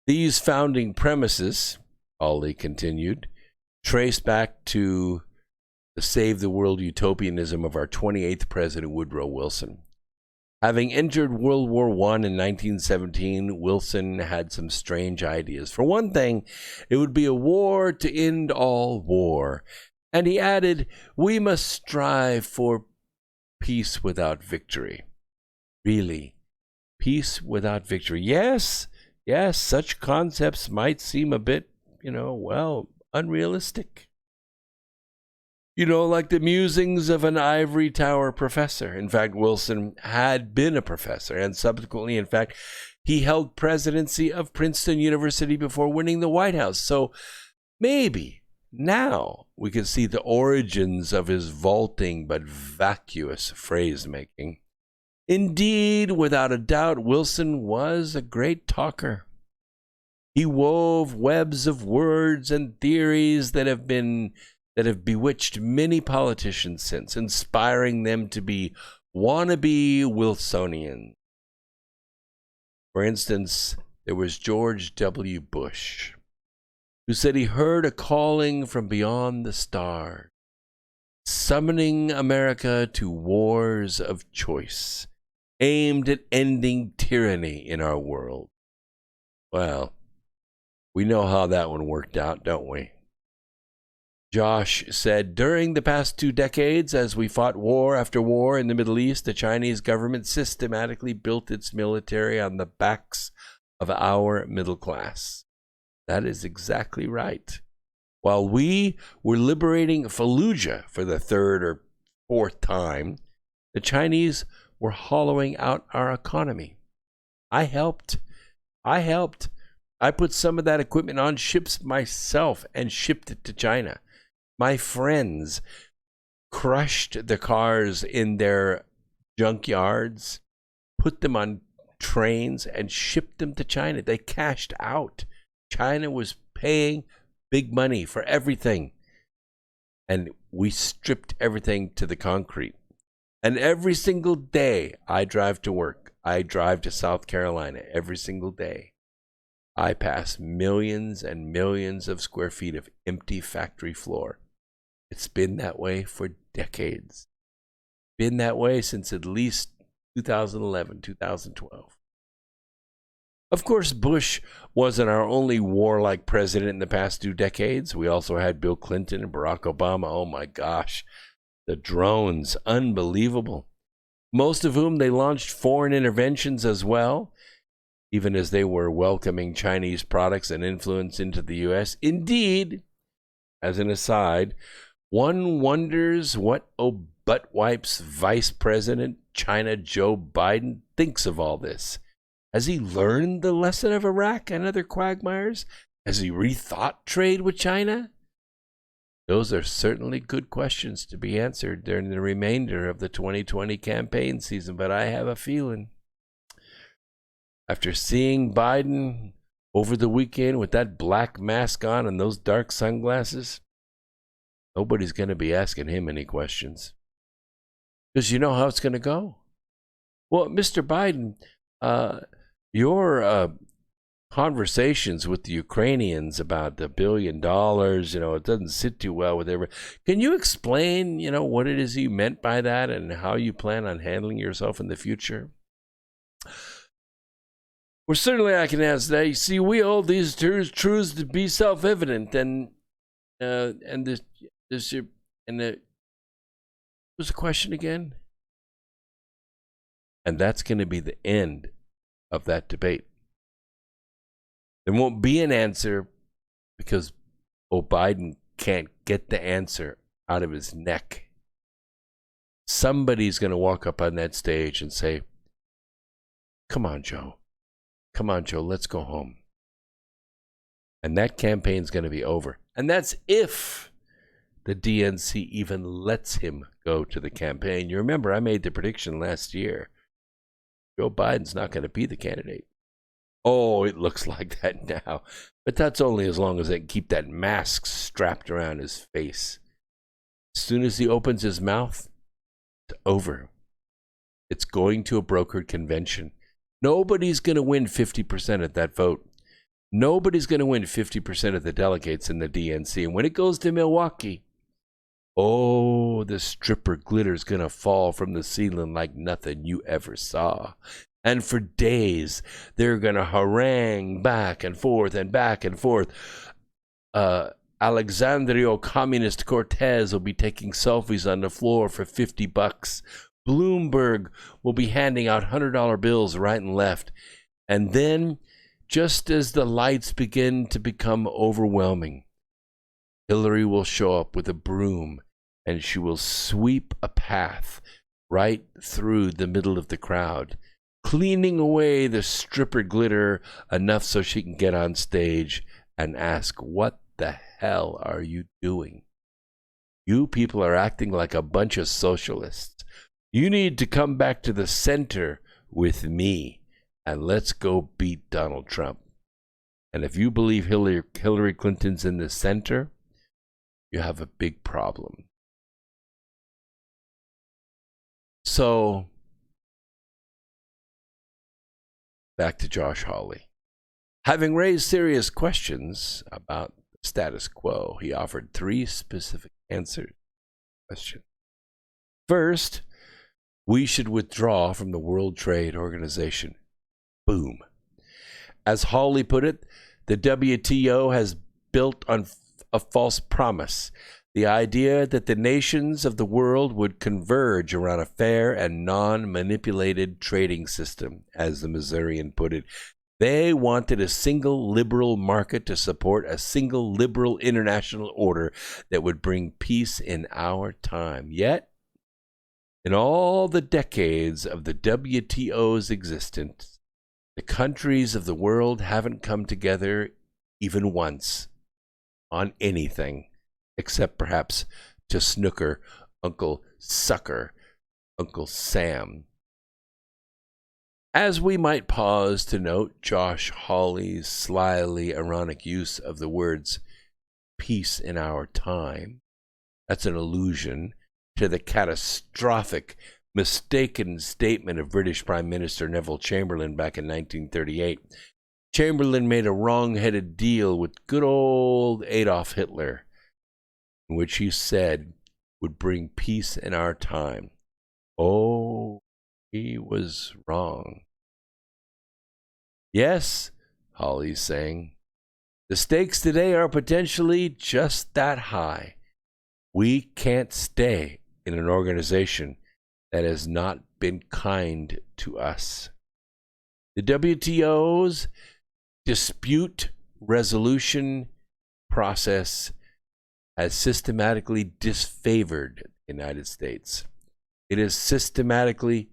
these founding premises, Ali continued, trace back to the save the world utopianism of our 28th president, Woodrow Wilson. Having entered World War I in 1917, Wilson had some strange ideas. For one thing, it would be a war to end all war. And he added, we must strive for peace without victory. Really, peace without victory. Yes, such concepts might seem a bit, unrealistic. Like the musings of an ivory tower professor. In fact, Wilson had been a professor, and subsequently, in fact, he held presidency of Princeton University before winning the White House. So maybe now we can see the origins of his vaulting but vacuous phrase-making. Indeed, without a doubt, Wilson was a great talker. He wove webs of words and theories that have bewitched many politicians since, inspiring them to be wannabe Wilsonians. For instance, there was George W. Bush, who said he heard a calling from beyond the stars, summoning America to wars of choice, aimed at ending tyranny in our world. Well, we know how that one worked out, don't we? Josh said, during the past 2 decades, as we fought war after war in the Middle East, the Chinese government systematically built its military on the backs of our middle class. That is exactly right. While we were liberating Fallujah for the 3rd or 4th time, the Chinese were hollowing out our economy. I helped. I put some of that equipment on ships myself and shipped it to China. My friends crushed the cars in their junkyards, put them on trains, and shipped them to China. They cashed out. China was paying big money for everything. And we stripped everything to the concrete. And every single day I drive to work, I drive to South Carolina every single day. I pass millions and millions of square feet of empty factory floor. It's been that way for decades. Been that way since at least 2011, 2012. Of course, Bush wasn't our only warlike president in the past 2 decades. We also had Bill Clinton and Barack Obama. Oh my gosh, the drones, unbelievable. Most of whom they launched foreign interventions as well, even as they were welcoming Chinese products and influence into the U.S. Indeed, as an aside, one wonders what butt-wipes Vice President China Joe Biden thinks of all this. Has he learned the lesson of Iraq and other quagmires? Has he rethought trade with China? Those are certainly good questions to be answered during the remainder of the 2020 campaign season, but I have a feeling, after seeing Biden over the weekend with that black mask on and those dark sunglasses, nobody's going to be asking him any questions. Because you know how it's going to go. Well, Mr. Biden, your conversations with the Ukrainians about the $1 billion, it doesn't sit too well with everyone. Can you explain, what it is you meant by that and how you plan on handling yourself in the future? Well, certainly I can answer that. You see, we hold these truths to be self-evident, and what was the question again? And that's going to be the end of that debate. There won't be an answer because Biden can't get the answer out of his neck. Somebody's going to walk up on that stage and say, come on, Joe, let's go home. And that campaign's going to be over. And that's if the DNC even lets him go to the campaign. You remember, I made the prediction last year. Joe Biden's not going to be the candidate. Oh, it looks like that now. But that's only as long as they can keep that mask strapped around his face. As soon as he opens his mouth, it's over. It's going to a brokered convention. Nobody's going to win 50% of that vote. Nobody's going to win 50% of the delegates in the DNC. And when it goes to Milwaukee, oh, the stripper glitter's going to fall from the ceiling like nothing you ever saw. And for days, they're going to harangue back and forth and back and forth. Alexandria Communist Cortez will be taking selfies on the floor for $50. Bloomberg will be handing out $100 bills right and left. And then, just as the lights begin to become overwhelming, Hillary will show up with a broom and she will sweep a path right through the middle of the crowd, cleaning away the stripper glitter enough so she can get on stage and ask, what the hell are you doing? You people are acting like a bunch of socialists. You need to come back to the center with me, and let's go beat Donald Trump. And if you believe Hillary Clinton's in the center, you have a big problem. So, back to Josh Hawley. Having raised serious questions about the status quo, he offered 3 specific answers to the question. First, we should withdraw from the World Trade Organization. Boom. As Hawley put it, the WTO has built on a false promise. The idea that the nations of the world would converge around a fair and non-manipulated trading system, as the Missourian put it. They wanted a single liberal market to support a single liberal international order that would bring peace in our time. Yet, in all the decades of the WTO's existence, the countries of the world haven't come together even once on anything, except perhaps to snooker Uncle Sucker, Uncle Sam. As we might pause to note Josh Hawley's slyly ironic use of the words peace in our time, that's an allusion to the catastrophic, mistaken statement of British Prime Minister Neville Chamberlain back in 1938. Chamberlain made a wrong-headed deal with good old Adolf Hitler, in which he said would bring peace in our time. Oh, he was wrong. Yes, Hawley's saying, the stakes today are potentially just that high. We can't stay in an organization that has not been kind to us. The WTO's dispute resolution process has systematically disfavored the United States. It has systematically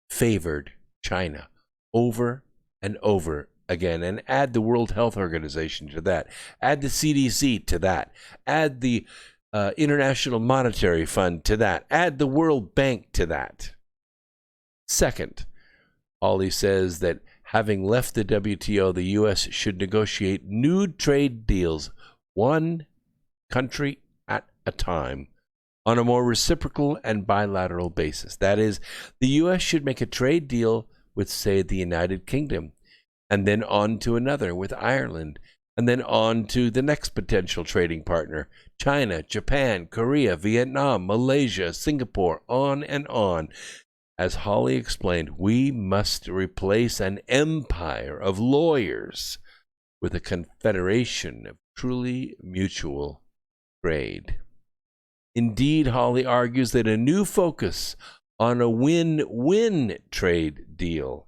favored China over and over again. And add the World Health Organization to that. Add the CDC to that. Add the International Monetary Fund to that. Add the World Bank to that. Second, Hawley says that having left the WTO, the U.S. should negotiate new trade deals, one country at a time, on a more reciprocal and bilateral basis. That is, the U.S. should make a trade deal with, say, the United Kingdom. and then on to another with Ireland, and then on to the next potential trading partner, China, Japan, Korea, Vietnam, Malaysia, Singapore, on and on. As Holly explained, we must replace an empire of lawyers with a confederation of truly mutual trade. Indeed, Holly argues that a new focus on a win-win trade deal,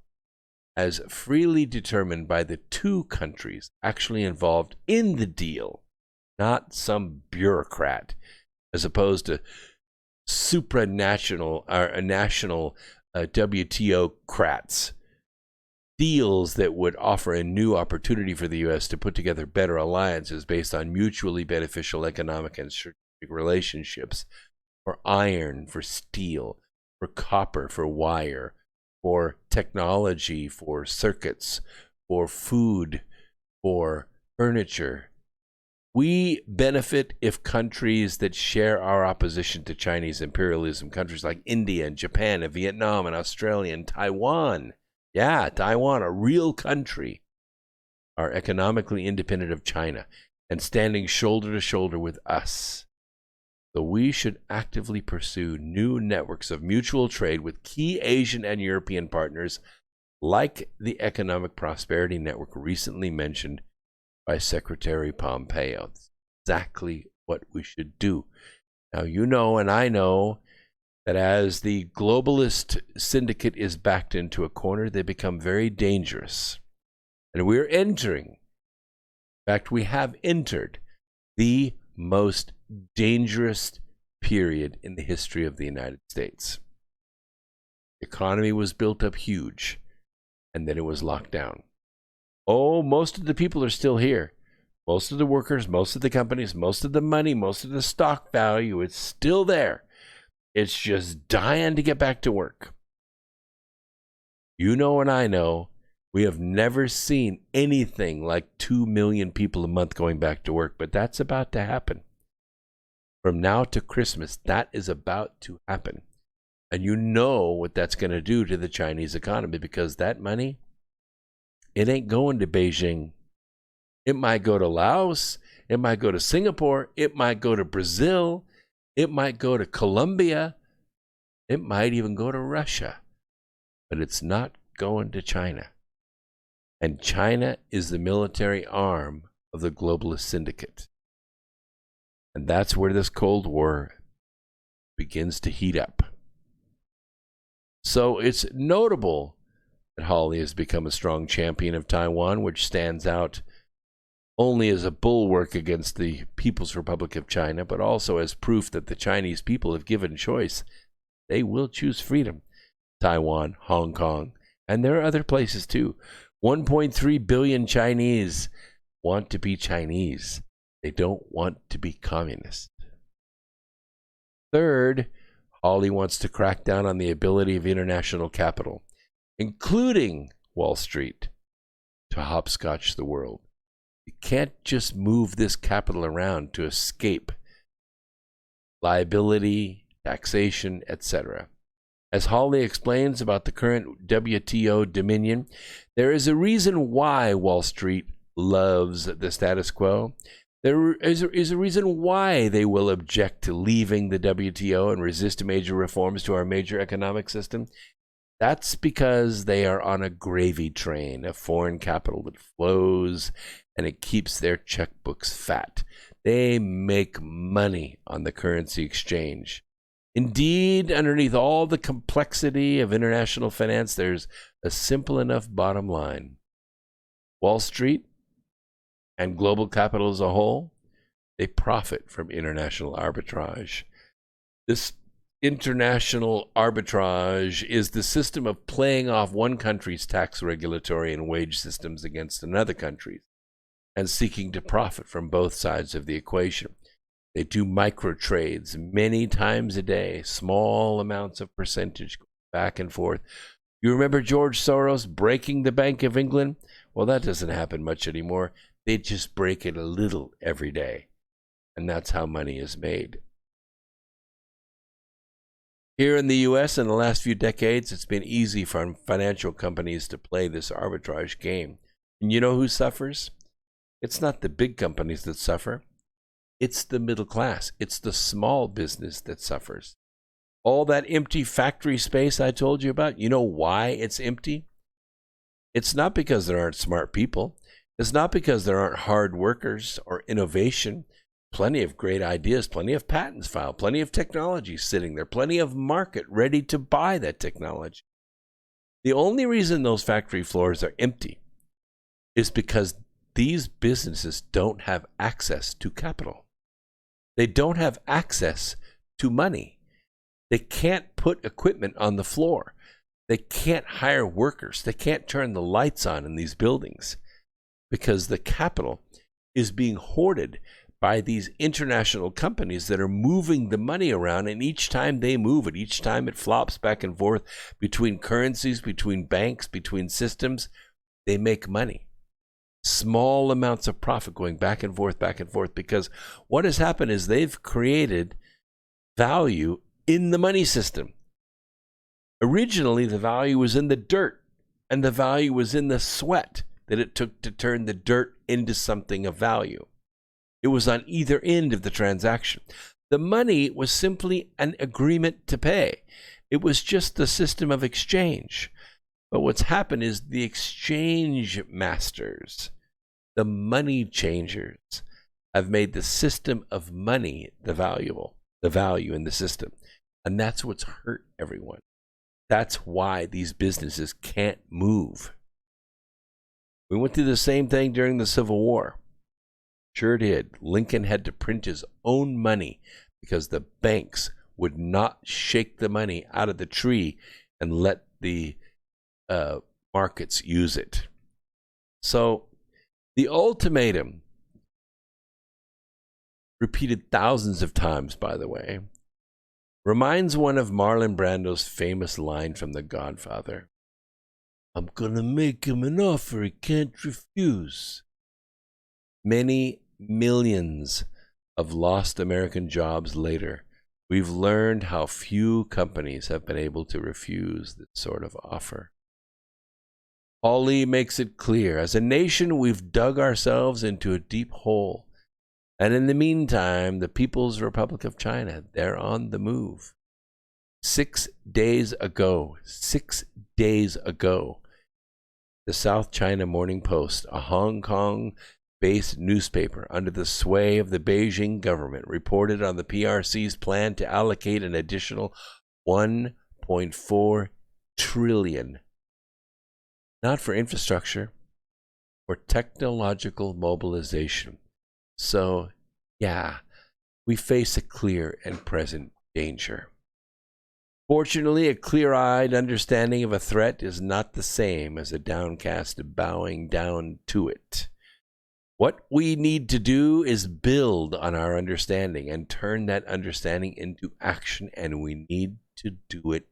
as freely determined by the two countries actually involved in the deal, not some bureaucrat, as opposed to supranational or national WTO-crats, deals that would offer a new opportunity for the U.S. to put together better alliances based on mutually beneficial economic and strategic relationships for iron, for steel, for copper, for wire, for technology, for circuits, for food, for furniture. We benefit if countries that share our opposition to Chinese imperialism, countries like India and Japan and Vietnam and Australia and Taiwan, Taiwan, a real country, are economically independent of China and standing shoulder to shoulder with us. So we should actively pursue new networks of mutual trade with key Asian and European partners, like the Economic Prosperity Network recently mentioned by Secretary Pompeo. That's exactly what we should do. Now, you know, and I know, that as the globalist syndicate is backed into a corner, they become very dangerous. And we're entering, in fact, we have entered the most dangerous period in the history of the United States. The economy was built up huge, and then it was locked down. Oh, most of the people are still here. Most of the workers, most of the companies, most of the money, most of the stock value, it's still there. It's just dying to get back to work. You know and I know, we have never seen anything like 2 million people a month going back to work, but that's about to happen. From now to Christmas, that is about to happen. And you know what that's going to do to the Chinese economy, because that money, it ain't going to Beijing. It might go to Laos. It might go to Singapore. It might go to Brazil. It might go to Colombia. It might even go to Russia. But it's not going to China. And China is the military arm of the globalist syndicate. And that's where this Cold War begins to heat up. So it's notable that Holly has become a strong champion of Taiwan, which stands out only as a bulwark against the People's Republic of China, but also as proof that the Chinese people, if given choice, they will choose freedom. Taiwan, Hong Kong, and there are other places too. 1.3 billion Chinese want to be Chinese. They don't want to be communist. Third, Holly wants to crack down on the ability of international capital, including Wall Street, to hopscotch the world. You can't just move this capital around to escape liability, taxation, etc. As Holly explains about the current WTO dominion, there is a reason why Wall Street loves the status quo. There is a reason why they will object to leaving the WTO and resist major reforms to our major economic system. That's because they are on a gravy train of foreign capital that flows, and it keeps their checkbooks fat. They make money on the currency exchange. Indeed, underneath all the complexity of international finance, there's a simple enough bottom line. Wall Street and global capital as a whole, they profit from international arbitrage. This international arbitrage is the system of playing off one country's tax, regulatory, and wage systems against another country's, and seeking to profit from both sides of the equation. They do micro trades many times a day, small amounts of percentage back and forth. You remember George Soros breaking the Bank of England? Well, that doesn't happen much anymore. They just break it a little every day. And that's how money is made. Here in the U.S., in the last few decades, it's been easy for financial companies to play this arbitrage game. And you know who suffers? It's not the big companies that suffer. It's the middle class. It's the small business that suffers. All that empty factory space I told you about, you know why it's empty? It's not because there aren't smart people. It's not because there aren't hard workers or innovation. Plenty of great ideas, plenty of patents filed, plenty of technology sitting there, plenty of market ready to buy that technology. The only reason those factory floors are empty is because these businesses don't have access to capital. They don't have access to money. They can't put equipment on the floor. They can't hire workers. They can't turn the lights on in these buildings because the capital is being hoarded by these international companies that are moving the money around, and each time they move it, each time it flops back and forth between currencies, between banks, between systems, they make money. Small amounts of profit going back and forth, because what has happened is they've created value in the money system. Originally, the value was in the dirt, and the value was in the sweat that it took to turn the dirt into something of value. It was on either end of the transaction. The money was simply an agreement to pay. It was just the system of exchange. But what's happened is the exchange masters, the money changers, have made the system of money the value in the system. And that's what's hurt everyone. That's why these businesses can't move. We went through the same thing during the Civil War. Sure did. Lincoln had to print his own money because the banks would not shake the money out of the tree and let the markets use it. So the ultimatum, repeated thousands of times, by the way, reminds one of Marlon Brando's famous line from The Godfather. I'm gonna make him an offer he can't refuse. Many millions of lost American jobs later, we've learned how few companies have been able to refuse this sort of offer. Paul Lee makes it clear, as a nation, we've dug ourselves into a deep hole. And in the meantime, the People's Republic of China, they're on the move. 6 days ago, the South China Morning Post, a Hong Kong-based newspaper under the sway of the Beijing government, reported on the PRC's plan to allocate an additional $1.4 trillion, not for infrastructure, for technological mobilization. So, yeah, we face a clear and present danger. Fortunately, a clear-eyed understanding of a threat is not the same as a downcast bowing down to it. What we need to do is build on our understanding and turn that understanding into action, and we need to do it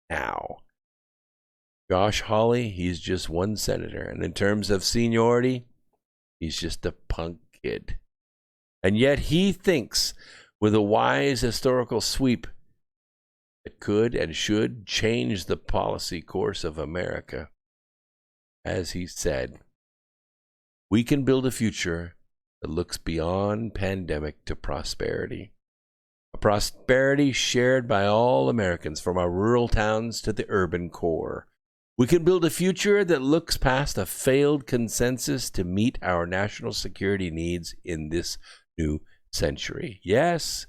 now. Josh Hawley, he's just one senator, and in terms of seniority, he's just a punk kid. And yet he thinks with a wise historical sweep that could and should change the policy course of America. As he said, we can build a future that looks beyond pandemic to prosperity. A prosperity shared by all Americans, from our rural towns to the urban core. We can build a future that looks past a failed consensus to meet our national security needs in this new century. Yes,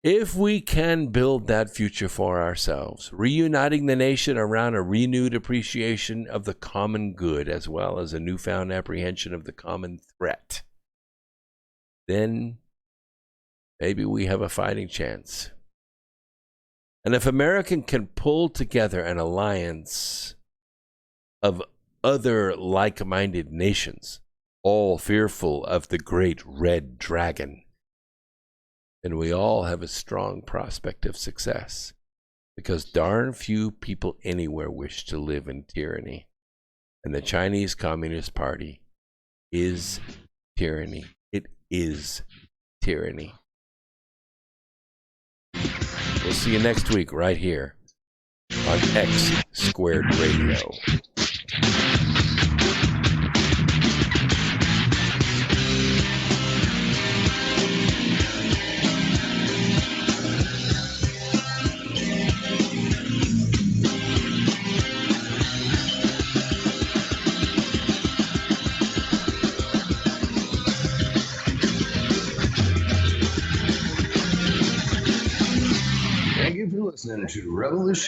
if we can build that future for ourselves, reuniting the nation around a renewed appreciation of the common good as well as a newfound apprehension of the common threat, then maybe we have a fighting chance. And if America can pull together an alliance of other like-minded nations, all fearful of the great red dragon, then we all have a strong prospect of success, because darn few people anywhere wish to live in tyranny. And the Chinese Communist Party is tyranny. It is tyranny. We'll see you next week right here on X Squared Radio. listening to Revolution.